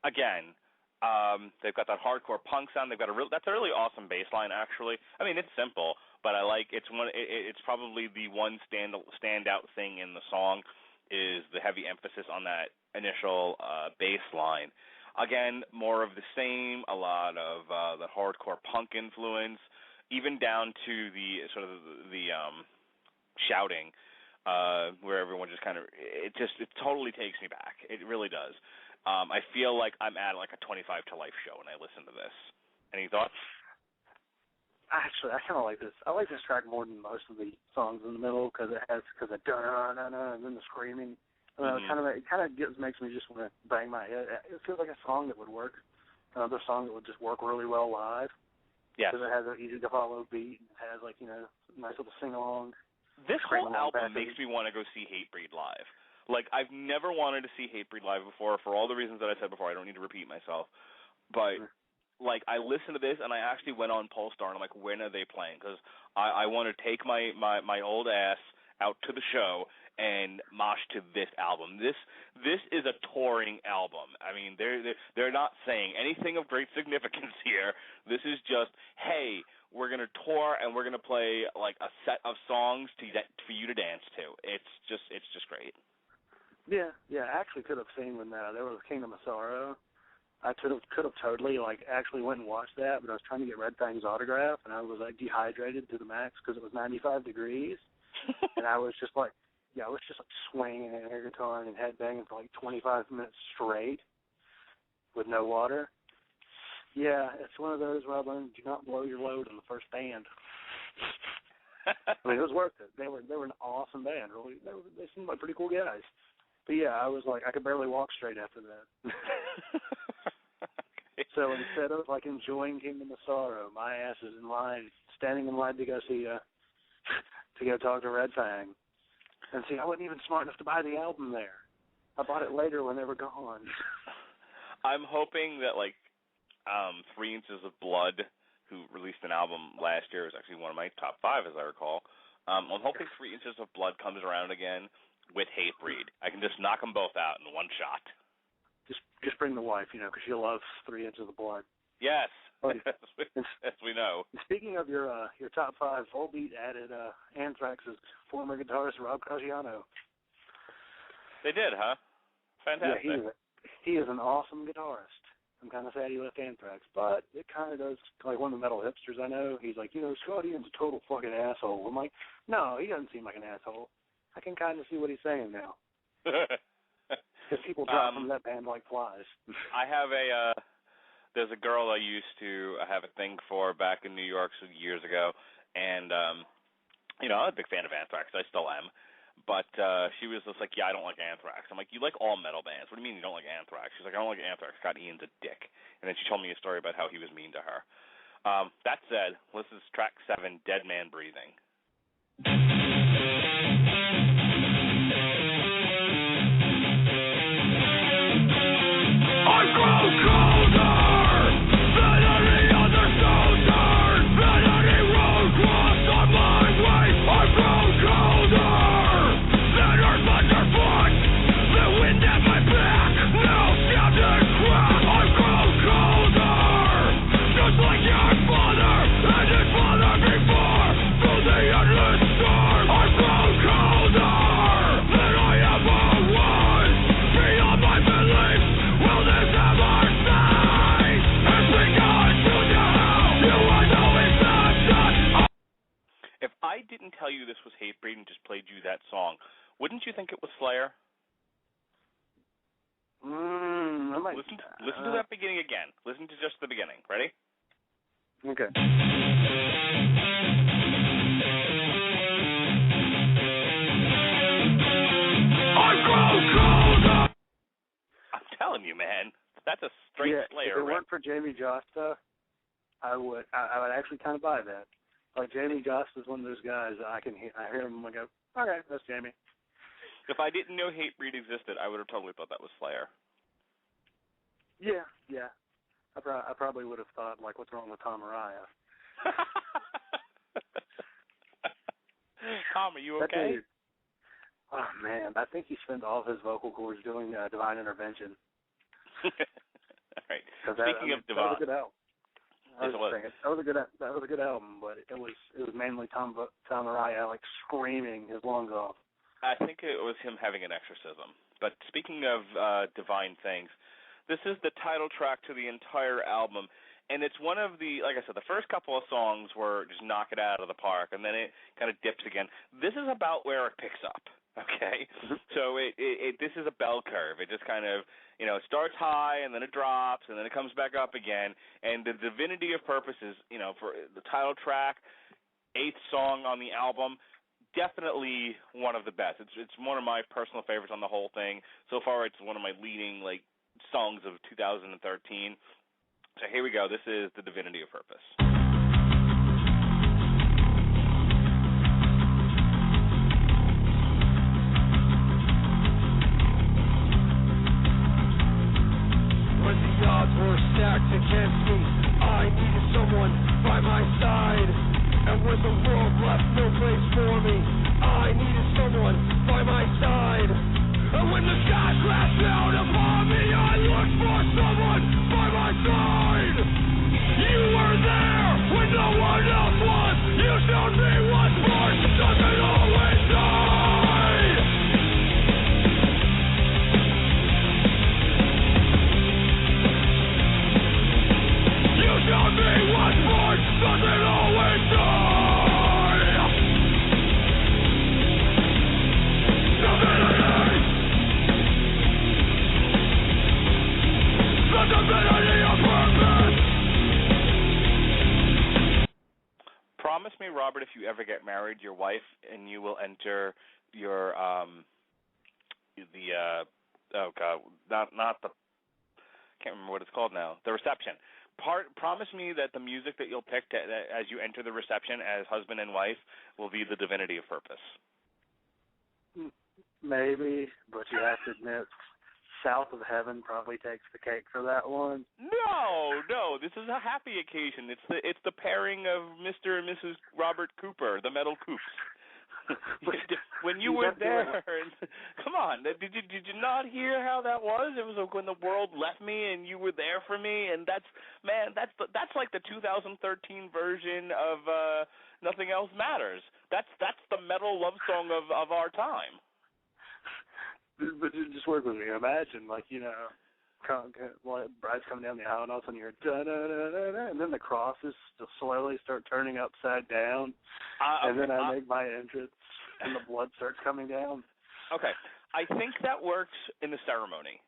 Again, they've got that hardcore punk sound. That's a really awesome bass line, actually. I mean, it's simple, but I like it's probably the one standout thing in the song is the heavy emphasis on that initial bass line. again, more of the same, a lot of the hardcore punk influence, even down to the sort of the shouting, where everyone just kind of, it totally takes me back. It really does. I feel like I'm at like a 25 to Life show when I listen to this. Any thoughts? Actually, I kind of like this. I like this track more than most of the songs in the middle because it has da da da and then the screaming. It kind of makes me just want to bang my head. It feels like a song that would work. Another song that would just work really well live. Yes. Because it has an easy to follow beat. It has nice little sing along. This whole album makes me want to go see Hatebreed live. Like, I've never wanted to see Hatebreed live before for all the reasons that I said before. I don't need to repeat myself. But, like, I listened to this, and I actually went on Polestar, and I'm like, when are they playing? Because I want to take my old ass out to the show and mosh to this album. This is a touring album. I mean, they're not saying anything of great significance here. This is just, hey, we're going to tour, and we're going to play, like, a set of songs for you to dance to. It's just great. Yeah, I actually could have seen when there was Kingdom of Sorrow. I could have totally, like, actually went and watched that, but I was trying to get Red Fang's autograph, and I was, like, dehydrated to the max because it was 95 degrees, and I was just, like, swinging an air guitar and headbanging for, like, 25 minutes straight with no water. Yeah, it's one of those where I learned do not blow your load on the first band. I mean, it was worth it. They were an awesome band. Really, they seemed like pretty cool guys. But yeah, I was like, I could barely walk straight after that. Okay. So instead of like enjoying Kingdom of Sorrow, my ass is standing in line to go see, to go talk to Red Fang. And see, I wasn't even smart enough to buy the album there. I bought it later when they were gone. I'm hoping that 3 Inches of Blood, who released an album last year, is actually one of my top 5, as I recall. I'm hoping 3 Inches of Blood comes around again with Hatebreed. I can just knock them both out in one shot. Just bring the wife, because she loves 3 Inches of Blood. Yes, as we know. Speaking of your top 5, Volbeat added Anthrax's former guitarist Rob Caggiano. They did, huh? Fantastic. Yeah, he is an awesome guitarist. I'm kind of sad he left Anthrax, but it kind of does, like one of the metal hipsters I know, he's like, Scott Ian's a total fucking asshole. I'm like, no, he doesn't seem like an asshole. I can kind of see what he's saying now. Because people drop from that band like flies. I have there's a girl I used to have a thing for back in New York some years ago, and, I'm a big fan of Anthrax. I still am. But she was just like, yeah, I don't like Anthrax. I'm like, you like all metal bands. What do you mean you don't like Anthrax? She's like, I don't like Anthrax. Scott Ian's a dick. And then she told me a story about how he was mean to her. That said, this is track 7, Dead Man Breathing. I grow colder than any other soldier, than any road crossed on my way. I grow colder than earth underfoot, the wind at my back, now stabbed and cracked. I grow colder, just like your father and his father before, through the endless storm. I grow colder than I ever was, beyond my beliefs. Will this ever stay? It's begun to now. You are no exception. If I didn't tell you this was Hatebreed and just played you that song, wouldn't you think it was Slayer? Listen to that beginning again. Listen to just the beginning. Ready? Okay. I grow colder. I'm telling you, man, that's a straight Slayer. If it weren't for Jamie Josta, I would actually kind of buy that. Like Jamie Josta is one of those guys that I hear him and I go, okay, that's Jamie. If I didn't know Hatebreed existed, I would have totally thought that was Slayer. Yeah. I probably would have thought, like, what's wrong with Tom Araya? Tom, are you okay? Dude, oh, man, I think he spent all of his vocal cords doing Divine Intervention. All right. Speaking of Divine. That was a good album. That was a good album, but it was mainly Tom Araya, like, screaming his lungs off. I think it was him having an exorcism. But speaking of divine things, This is the title track to the entire album. And it's one of the, like I said, the first couple of songs were just knock it out of the park, and then it kind of dips again. This is about where it picks up, okay? So this is a bell curve. It just kind of, it starts high, and then it drops, and then it comes back up again. And the Divinity of Purpose is, for the title track, 8th song on the album, definitely one of the best. It's one of my personal favorites on the whole thing. So far, it's one of my leading, songs of 2013. So here we go. This is the Divinity of Purpose. When the odds were stacked against me, I needed someone by my side. And when the world left no place for me, I needed someone by my side. And when the sky crashed down upon me, I looked for someone by my side. You were there when no one else was. You showed me what's more doesn't always die. You showed me what's more doesn't always die. The Divinity of Purpose. Promise me, Robert, if you ever get married, your wife and you will enter your not the, can't remember what it's called now, the reception. Promise me that the music that you'll pick as you enter the reception as husband and wife will be the Divinity of Purpose. Maybe, but you have to admit, South of Heaven probably takes the cake for that one. No, this is a happy occasion. It's the pairing of Mr. and Mrs. Robert Cooper, the Metal Coops. When you were there, come on, did you not hear how that was? It was when the world left me and you were there for me, and that's like the 2013 version of Nothing Else Matters. That's the metal love song of our time. But just work with me. Imagine, brides coming down the aisle, and all of a sudden you're da-da-da-da-da, and then the crosses slowly start turning upside down, and then I make my entrance, and the blood starts coming down. Okay. I think that works in the ceremony.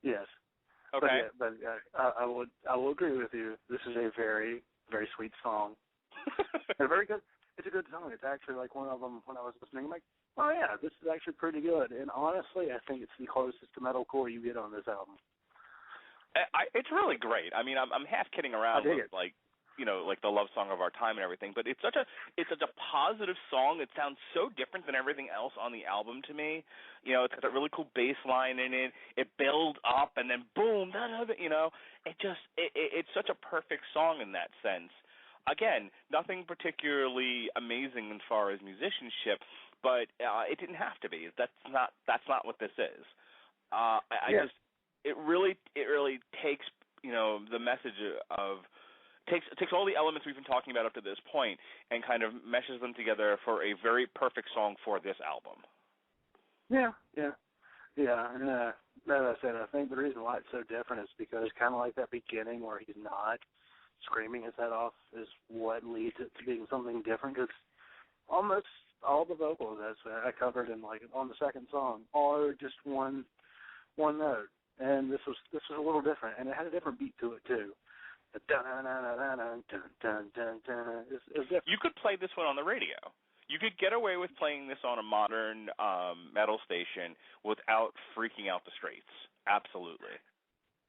Yes. Okay. But I will agree with you. This is a very, very sweet song. And very good. It's a good song. It's actually like one of them when I was listening. I'm like, oh yeah, this is actually pretty good. And honestly, I think it's the closest to metalcore you get on this album. It's really great. I mean, I'm half kidding around with the love song of our time and everything, but it's such a positive song. It sounds so different than everything else on the album to me. It's got a really cool bass line in it. It builds up and then boom, it's such a perfect song in that sense. Again, nothing particularly amazing as far as musicianship, but it didn't have to be. That's not what this is. It really takes the message of takes all the elements we've been talking about up to this point and kind of meshes them together for a very perfect song for this album. Yeah. And as I said, I think the reason why it's so different is because kind of like that beginning where he's not screaming his head off is what leads it to being something different, because almost all the vocals, as I covered in on the second song, are just one note, and this was a little different, and it had a different beat to it too. The dun-dun-dun-dun-dun, dun-dun-dun-dun is different. You could play this one on the radio. You could get away with playing this on a modern metal station without freaking out the streets. Absolutely.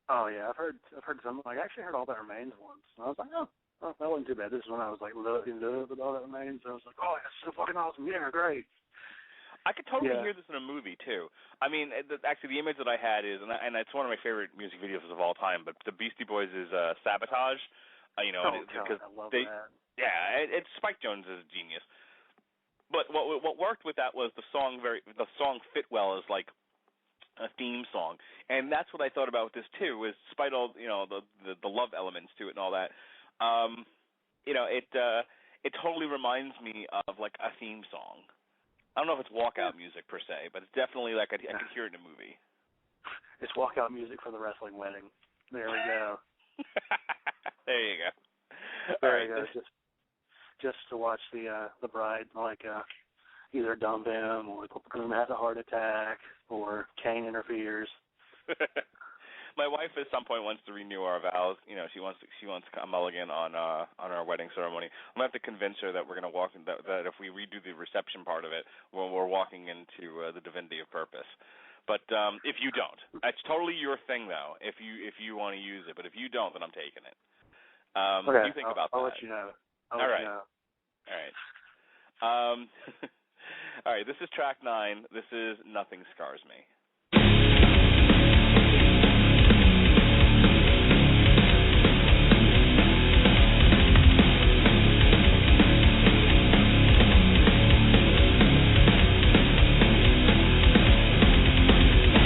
Oh yeah, I've heard some. I actually heard All That Remains once, and I was like, oh, that wasn't too bad. This is when I was in love with All That Remains, and I was like, oh, that's so fucking awesome. Yeah, great. I could totally hear this in a movie too. I mean, actually, the image that I had is, and it's one of my favorite music videos of all time. But the Beastie Boys is "Sabotage." God, I love that. Yeah, it's Spike Jonze is a genius. But what worked with that was the song fit well as like a theme song, and that's what I thought about with this too. Was despite all the love elements to it and all that, it totally reminds me of like a theme song. I don't know if it's walkout music per se, but it's definitely like I could hear it in a movie. It's walkout music for the wrestling wedding. There we go. There you go. There you go. Just to watch the bride either dump him or the groom has a heart attack or Kane interferes. My wife at some point wants to renew our vows. She wants to come mulligan on our wedding ceremony. I'm gonna have to convince her that we're gonna walk in that if we redo the reception part of it, we're walking into the Divinity of Purpose. But if you don't, that's totally your thing though. If you want to use it, but if you don't, then I'm taking it. Okay, you think about that. I'll let you know. All right. All right. This is track 9. This is Nothing Scars Me.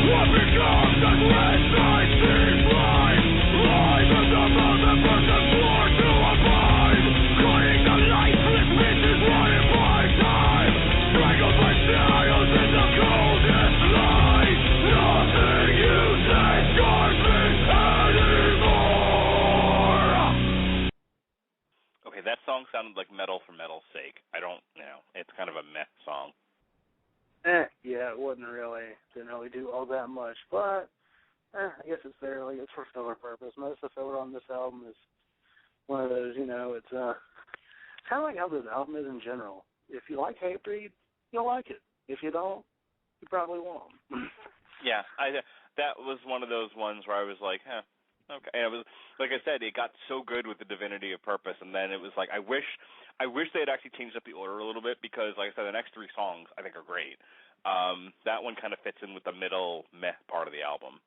What becomes that last night seems life? Life is the most important floor to avoid. Cutting the lifeless pieces running by time. Strangled by shadows in the coldest light. Nothing you say scars me anymore. Okay, that song sounded like metal for metal's sake. It's kind of a meh song. Yeah, it didn't really do all that much, but I guess it's there. It's for filler purpose. Most of the filler on this album is one of those, it's kind of like how this album is in general. If you like Hatebreed, you'll like it. If you don't, you probably won't. Yeah, that was one of those ones where I was like, okay. And it was, like I said, it got so good with the Divinity of Purpose, and then it was like, I wish they had actually changed up the order a little bit because, like I said, the next 3 songs I think are great. That one kind of fits in with the middle meh part of the album.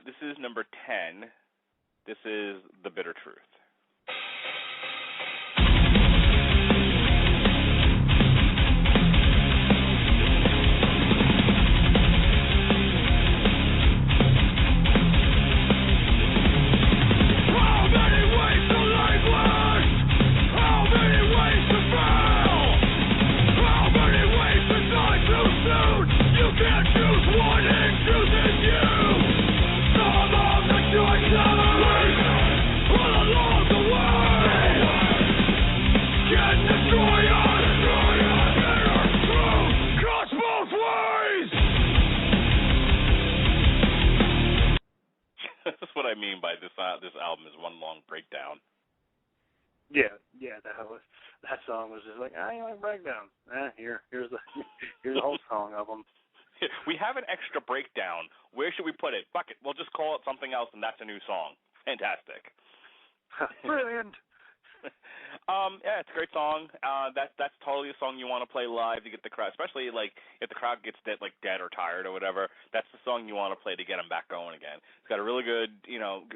This is number 10. This is The Bitter Truth. That's what I mean by this album is one long breakdown. Yeah, that song was just like, I ain't like breakdown. Here's the whole song of them. We have an extra breakdown. Where should we put it? Fuck it. We'll just call it something else, and that's a new song. Fantastic. Brilliant. Yeah, it's a great song. That's totally a song you want to play live to get the crowd, especially like if the crowd gets dead or tired or whatever. That's the song you want to play to get them back going again. It's got a really good,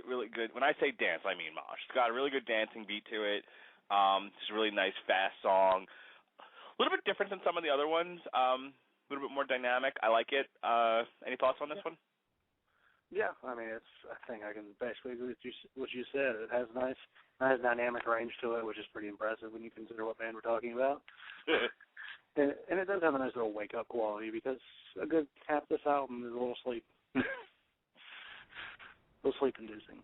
really good. When I say dance, I mean mosh. It's got a really good dancing beat to it. It's a really nice fast song. A little bit different than some of the other ones. A little bit more dynamic. I like it. Any thoughts on this one? Yeah, I mean, I think I can basically agree with what you said. It has nice dynamic range to it, which is pretty impressive when you consider what band we're talking about. and it does have a nice little wake-up quality because a good half this album is a little sleep-inducing.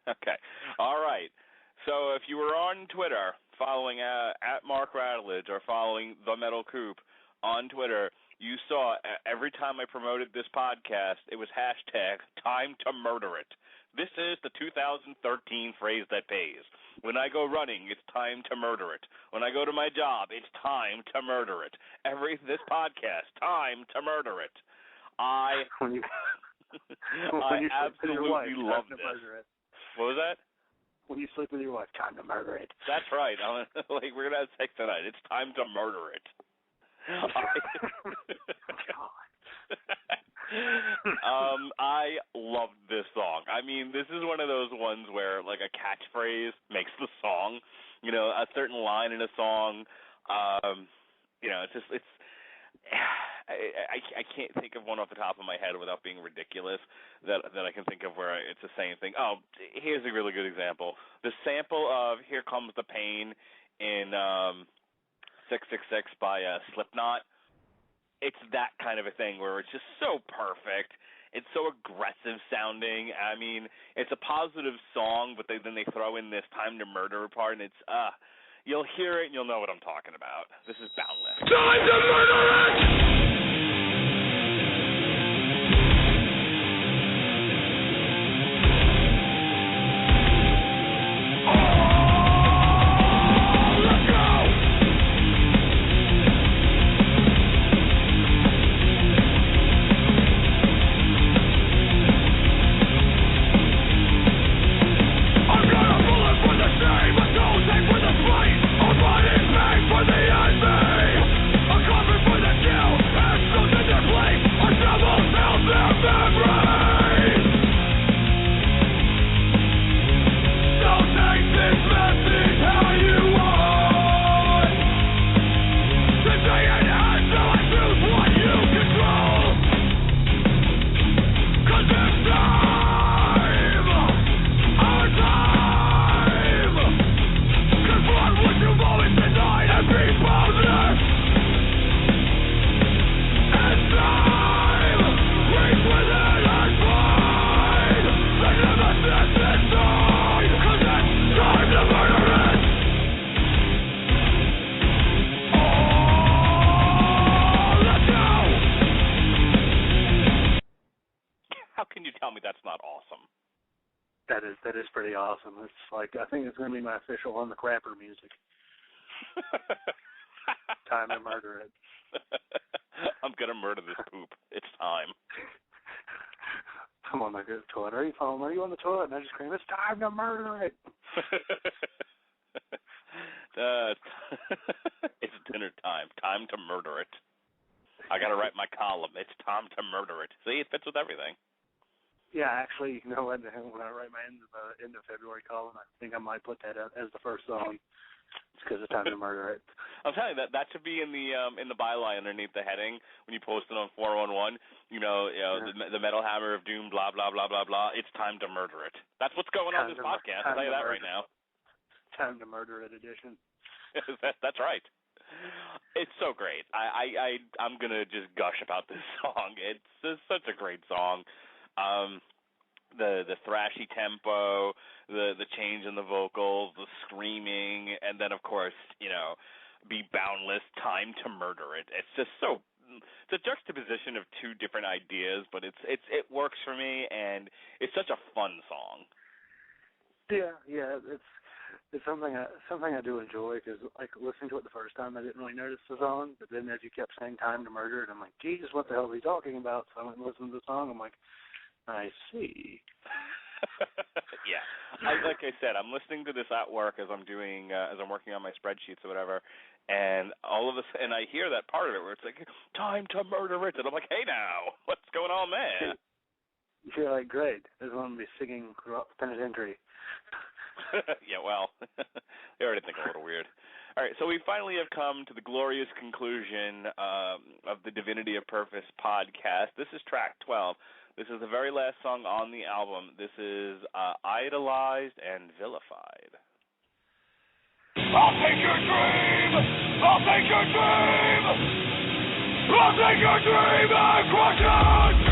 Okay. All right. So if you were on Twitter following at Mark Radulich or following The Metal Coop on Twitter, you saw every time I promoted this podcast, it was #TimeToMurderIt. This is the 2013 phrase that pays. When I go running, it's time to murder it. When I go to my job, it's time to murder it. This podcast, time to murder it. I absolutely love this. What was that? When you sleep with your wife, time to murder it. That's right. We're gonna have sex tonight. It's time to murder it. I love this song. I mean, this is one of those ones where like a catchphrase makes the song. A certain line in a song. I can't think of one off the top of my head without being ridiculous that I can think of where it's the same thing. Oh, here's a really good example. The sample of "Here Comes the Pain" in 666 by Slipknot. It's that kind of a thing where it's just so perfect, It's so aggressive sounding. I mean, it's a positive song, but then they throw in this Time to Murder part, and it's, you'll hear it and you'll know what I'm talking about. This is Boundless. Time to murder it! That is pretty awesome. It's like, I think it's going to be my official On the Crapper music. Time to murder it. I'm going to murder this poop. It's time. I'm on the toilet. Are you following? Are you on the toilet? And I just scream, it's time to murder it. It's dinner time. Time to murder it. I got to write my column. It's time to murder it. See, it fits with everything. Yeah, actually, you know what? When I write my end of February column, I think I might put that out as the first song. It's because it's time to murder it. I'm telling you, that should be in the byline underneath the heading when you post it on 411. The Metal Hammer of Doom, blah blah blah blah blah. It's time to murder it. That's what's going on in this podcast. I'll tell you that right now. Time to murder it edition. That's right. It's so great. I'm gonna just gush about this song. It's such a great song. The thrashy tempo, the change in the vocals, the screaming, and then of course, Be Boundless, Time to Murder It. It's just so, it's a juxtaposition of two different ideas, but it works for me, and it's such a fun song. Yeah, it's something I do enjoy, because like listening to it the first time, I didn't really notice the song, but then as you kept saying Time to Murder It, I'm like, Jesus, what the hell is he talking about? So I went and listened to the song. I'm like, I see. Yeah, like I said, I'm listening to this at work as I'm working on my spreadsheets or whatever, and all of a sudden I hear that part of it where it's like, time to murder it, and I'm like, hey now, what's going on there? You're like, great, there's one to be singing Penitentiary. Yeah, well, they already think I'm a little weird. All right, so we finally have come to the glorious conclusion of the Divinity of Purpose podcast. This is track 12. This is the very last song on the album. This is Idolized and Vilified. I'll take your dream! I'll take your dream! I'll take your dream and crush it!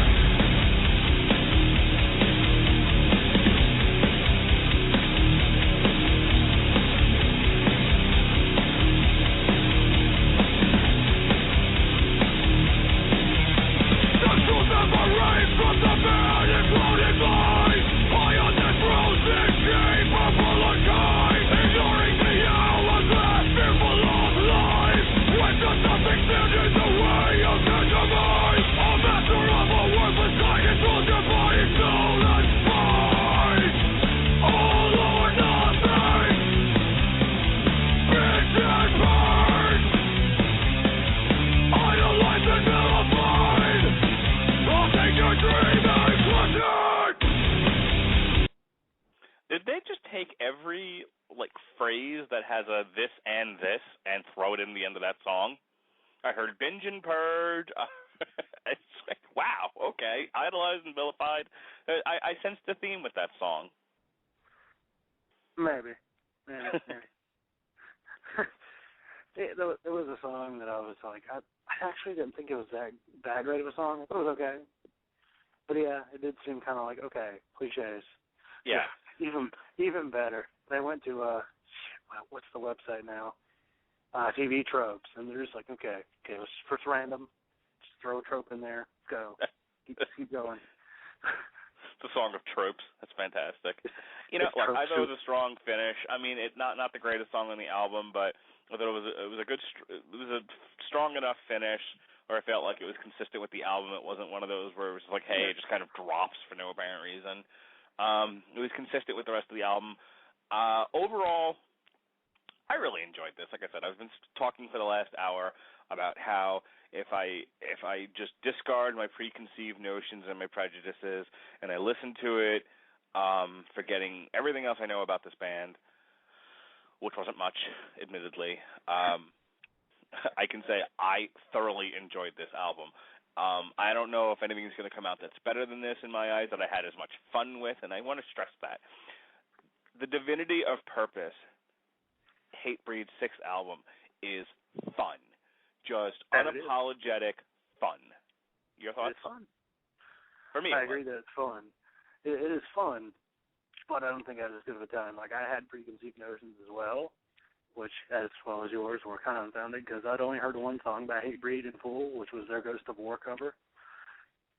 From the bed imploded mind, high on this frozen shame, purple and kind, ignoring the hour that fearful of life. When does something stand in the way of the demise? A master of a worthless kind, controls your body, soul, and mind. All or nothing, bitch and burn. Idolize and vilified. I'll take your dream and crush it! Did they just take every phrase that has a this and throw it in the end of that song? I heard binge and purge. It's like, wow, okay. Idolized and vilified. I sensed a theme with that song. Maybe. There was a song that I was like, I actually didn't think it was that great of a song. It was okay. But yeah, it did seem kind of like, okay, cliches. Yeah. Even better. They went to what's the website now? TV tropes, and they're just like, okay, let's first random, just throw a trope in there, go, keep going. The song of tropes. That's fantastic. You know, look, I thought it was a strong finish. I mean, it not the greatest song on the album, but I thought it was a strong enough finish, where I felt like it was consistent with the album. It wasn't one of those where it was like, hey, it just kind of drops for no apparent reason. It was consistent with the rest of the album. Overall, I really enjoyed this. Like I said, I've been talking for the last hour about how if I just discard my preconceived notions and my prejudices and I listen to it, forgetting everything else I know about this band, which wasn't much, admittedly, I can say I thoroughly enjoyed this album. I don't know if anything's going to come out that's better than this in my eyes, that I had as much fun with, and I want to stress that. The Divinity of Purpose, Hatebreed's 6th album, is fun. Just unapologetic fun. Your thoughts? It's fun. For me, I agree that it's fun. It is fun, but I don't think I had as good of a time. Like, I had preconceived notions as well, which, as well as yours, were kind of unfounded, because I'd only heard one song by Hatebreed in full, which was their Ghost of War cover.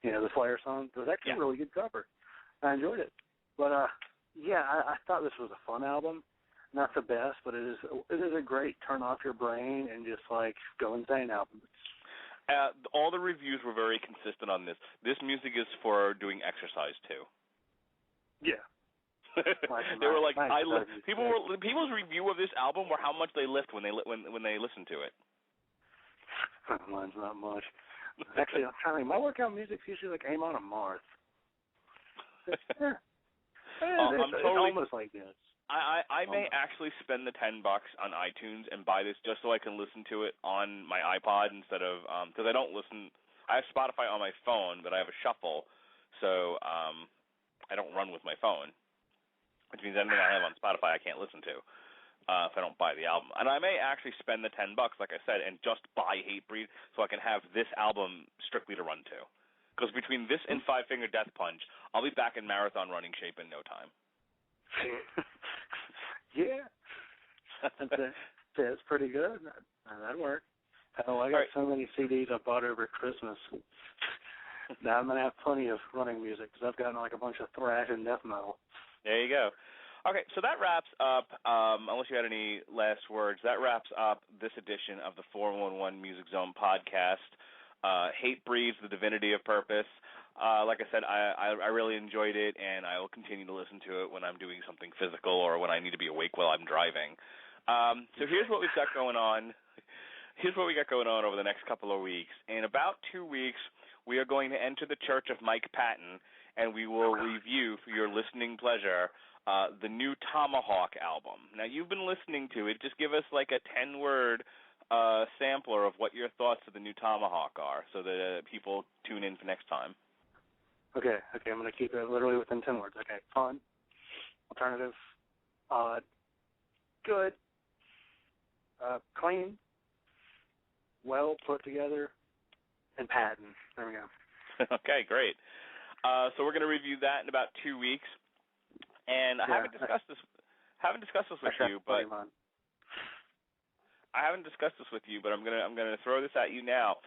You know, the Slayer song. It was actually a really good cover. I enjoyed it. But, yeah, I thought this was a fun album. Not the best, but it is a great turn off your brain and just, like, go insane album. All the reviews were very consistent on this. This music is for doing exercise, too. Yeah. They were like, people's review of this album were how much they lift when they listened to it. Mine's not much. Actually, I'm trying to think. My workout music's usually like Aim on a Marth. Yeah. It's almost like this. I may actually spend the $10 on iTunes and buy this just so I can listen to it on my iPod instead of because I don't listen. I have Spotify on my phone, but I have a shuffle, so I don't run with my phone, which means anything I have on Spotify I can't listen to if I don't buy the album. And I may actually spend the $10, like I said, and just buy Hatebreed so I can have this album strictly to run to. Because between this and Five Finger Death Punch, I'll be back in marathon running shape in no time. Yeah, that's pretty good. That'd work. Hell, I got so many CDs I bought over Christmas. Now I'm gonna have plenty of running music because I've gotten like a bunch of thrash and death metal. There you go. Okay, so that wraps up. Unless you had any last words, that wraps up this edition of the 411 Music Zone podcast. Hatebreed's The Divinity of Purpose. Like I said, I really enjoyed it, and I will continue to listen to it when I'm doing something physical or when I need to be awake while I'm driving. So here's what we've got going on. Here's what we got going on over the next couple of weeks. In about 2 weeks, we are going to enter the Church of Mike Patton, and we will review, for your listening pleasure, the new Tomahawk album. Now, you've been listening to it. Just give us like a 10-word sampler of what your thoughts of the new Tomahawk are so that people tune in for next time. Okay, I'm going to keep it literally within 10 words. Okay, fun, alternative, odd, good, clean, well put together, and Patton. There we go. Okay, great. So we're going to review that in about 2 weeks. And I haven't discussed this with you, but I'm gonna throw this at you now.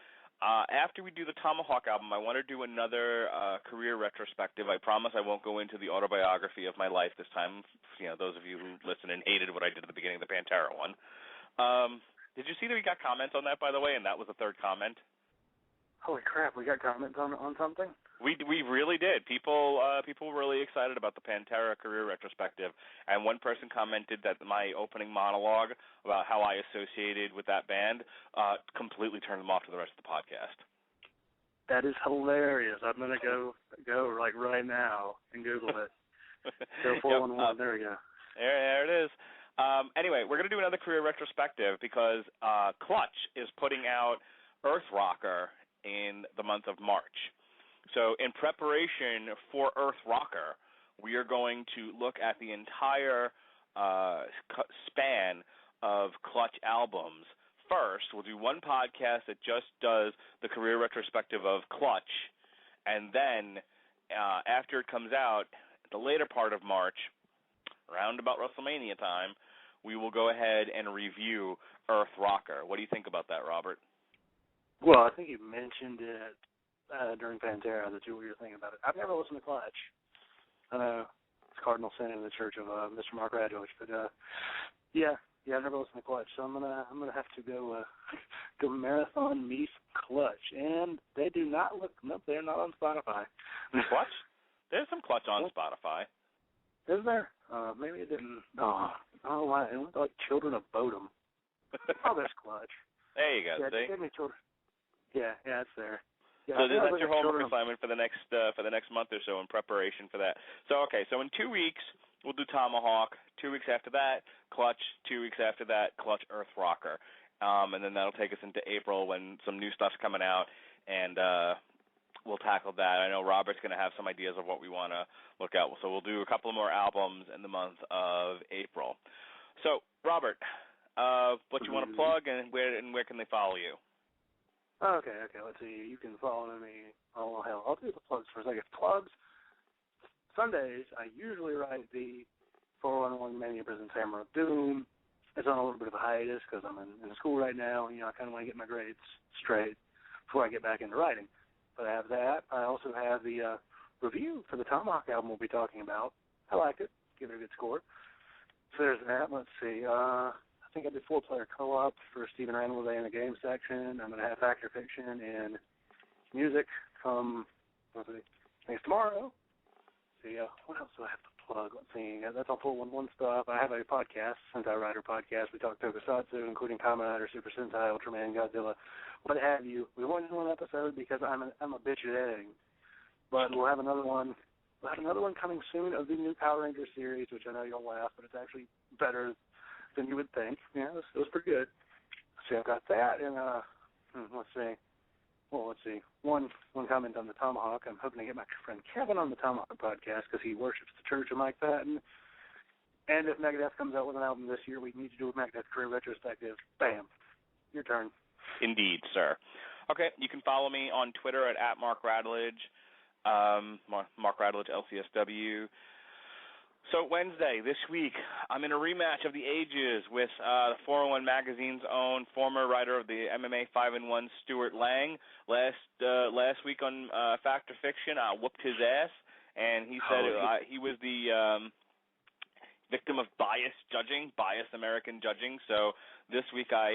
After we do the Tomahawk album, I want to do another career retrospective. I promise I won't go into the autobiography of my life this time. You know, those of you who listened and hated what I did at the beginning of the Pantera one. Did you see that we got comments on that, by the way? And that was the third comment. Holy crap, we got comments on something? We really did. People were really excited about the Pantera career retrospective, and one person commented that my opening monologue about how I associated with that band completely turned them off to the rest of the podcast. That is hilarious. I'm gonna go like right now and Google it. Go 411. There we go. There it is. Anyway, we're gonna do another career retrospective because Clutch is putting out Earth Rocker in the month of March. So in preparation for Earth Rocker, we are going to look at the entire span of Clutch albums. First, we'll do one podcast that just does the career retrospective of Clutch, and then after it comes out, the later part of March, around about WrestleMania time, we will go ahead and review Earth Rocker. What do you think about that, Robert? Well, I think you mentioned it during Pantera that you were thinking about it. I've never listened to Clutch. I know it's Cardinal Sin in the Church of Mr. Mark Radulich, but yeah, I've never listened to Clutch, so I'm gonna have to go marathon me some Clutch, and they do not look. Nope, they're not on Spotify. Clutch? There's some Clutch on Spotify. Is there? Maybe it didn't. Oh, why? It looked like Children of Bodom. Oh, there's Clutch. There you go. Yeah, see? Give me Children. Yeah, it's there. Yeah, so that's your homework assignment for the next month or so in preparation for that. So so in 2 weeks we'll do Tomahawk. 2 weeks after that, Clutch. 2 weeks after that, Clutch Earth Rocker. And then that'll take us into April when some new stuff's coming out, and we'll tackle that. I know Robert's going to have some ideas of what we want to look at, so we'll do a couple more albums in the month of April. So, Robert, what you want to plug, and where can they follow you? Okay, let's see. You can follow me. Oh, hell, I'll do the plugs for a second. Plugs. Sundays, I usually write the 411 Mania Prison Hammer of Doom. It's on a little bit of a hiatus because I'm in school right now. I kind of want to get my grades straight before I get back into writing. But I have that. I also have the review for the Tomahawk album we'll be talking about. I liked it. Give it a good score. So there's that. Let's see. I think I did 4-player co-op for Stephen Randall Day in the game section. I'm going to have Fact or Fiction and music come, next tomorrow. See, what else do I have to plug? Let's see. That's all 411 stuff. I have a podcast, Sentai Rider Podcast. We talk Tokusatsu, including Kamen Rider, Super Sentai, Ultraman, Godzilla, what have you. We wanted one episode because I'm a bitch at editing. But we'll have another one. We'll have another one coming soon of the new Power Rangers series, which I know you'll laugh, but it's actually better than you would think. Yeah, it was pretty good. See, I've got that, and let's see. Well, let's see. One comment on the Tomahawk. I'm hoping to get my friend Kevin on the Tomahawk podcast because he worships the Church of Mike Patton. And if Megadeth comes out with an album this year, we need to do a Megadeth career retrospective. Bam. Your turn. Indeed, sir. Okay, you can follow me on Twitter at Mark Radulich, Mark Radulich, LCSW. So Wednesday, this week, I'm in a rematch of the ages with the 401 Magazine's own former writer of the MMA 5-1, Stuart Lang. Last week on Fact or Fiction, I whooped his ass, and he said he was the victim of biased American judging. So this week I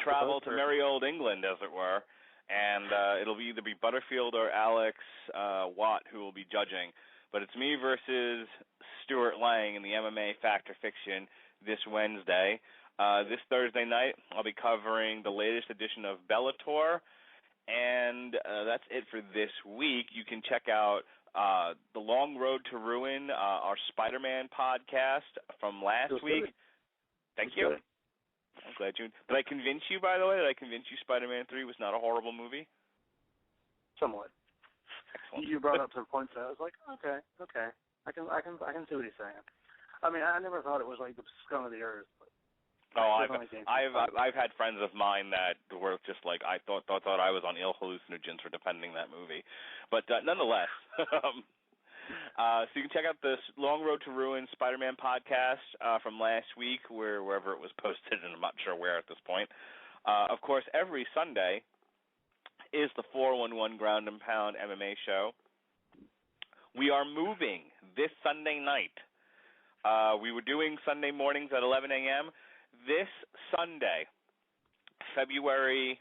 travel to merry old England, as it were, and it'll either be Butterfield or Alex Watt who will be judging. But it's me versus Stuart Lang in the MMA Fact or Fiction this Wednesday. This Thursday night, I'll be covering the latest edition of Bellator, and that's it for this week. You can check out The Long Road to Ruin, our Spider-Man podcast from last week. Thank you. I'm glad you. Did I convince you, by the way? Did I convince you Spider-Man 3 was not a horrible movie? Somewhat. Excellent. You brought up some points that I was like, okay, I can see what he's saying. I mean, I never thought it was like the scum of the earth. But I've had friends of mine that were just like I thought I was on ill hallucinogens for defending that movie, but nonetheless. So you can check out this Long Road to Ruin Spider-Man podcast from last week, wherever it was posted, and I'm not sure where at this point. Of course, every Sunday is the 411 Ground and Pound MMA show. We are moving this Sunday night. We were doing Sunday mornings at 11 a.m. This Sunday, February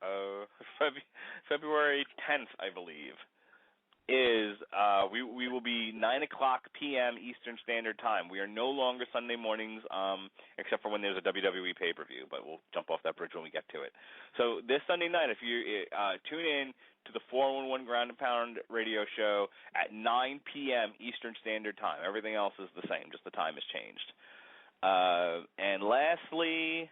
10th, I believe, is we will be 9 o'clock p.m. Eastern Standard Time. We are no longer Sunday mornings, except for when there's a WWE pay-per-view, but we'll jump off that bridge when we get to it. So this Sunday night, if you tune in to the 411 Ground and Pound radio show at 9 p.m. Eastern Standard Time. Everything else is the same, just the time has changed. And lastly,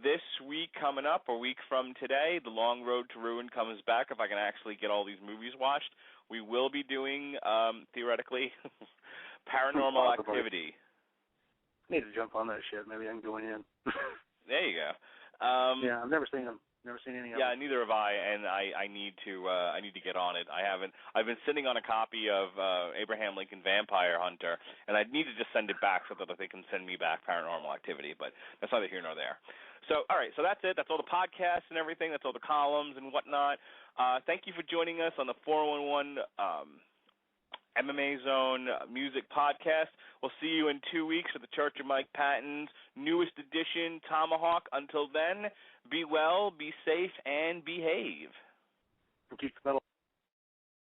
this week coming up, a week from today, The Long Road to Ruin comes back. If I can actually get all these movies watched, we will be doing, theoretically, Paranormal Activity. I need to jump on that shit. Maybe I can join in. There you go. Yeah, I've never seen them. Never seen any of Yeah, them. neither have I, and I need to get on it. I haven't. I've been sitting on a copy of Abraham Lincoln Vampire Hunter, and I need to just send it back so that they can send me back Paranormal Activity, but that's neither here nor there. So, all right, so that's it. That's all the podcasts and everything. That's all the columns and whatnot. Thank you for joining us on the 411 MMA Zone Music Podcast. We'll see you in 2 weeks at the Church of Mike Patton's newest edition, Tomahawk. Until then, be well, be safe, and behave. Keep the metal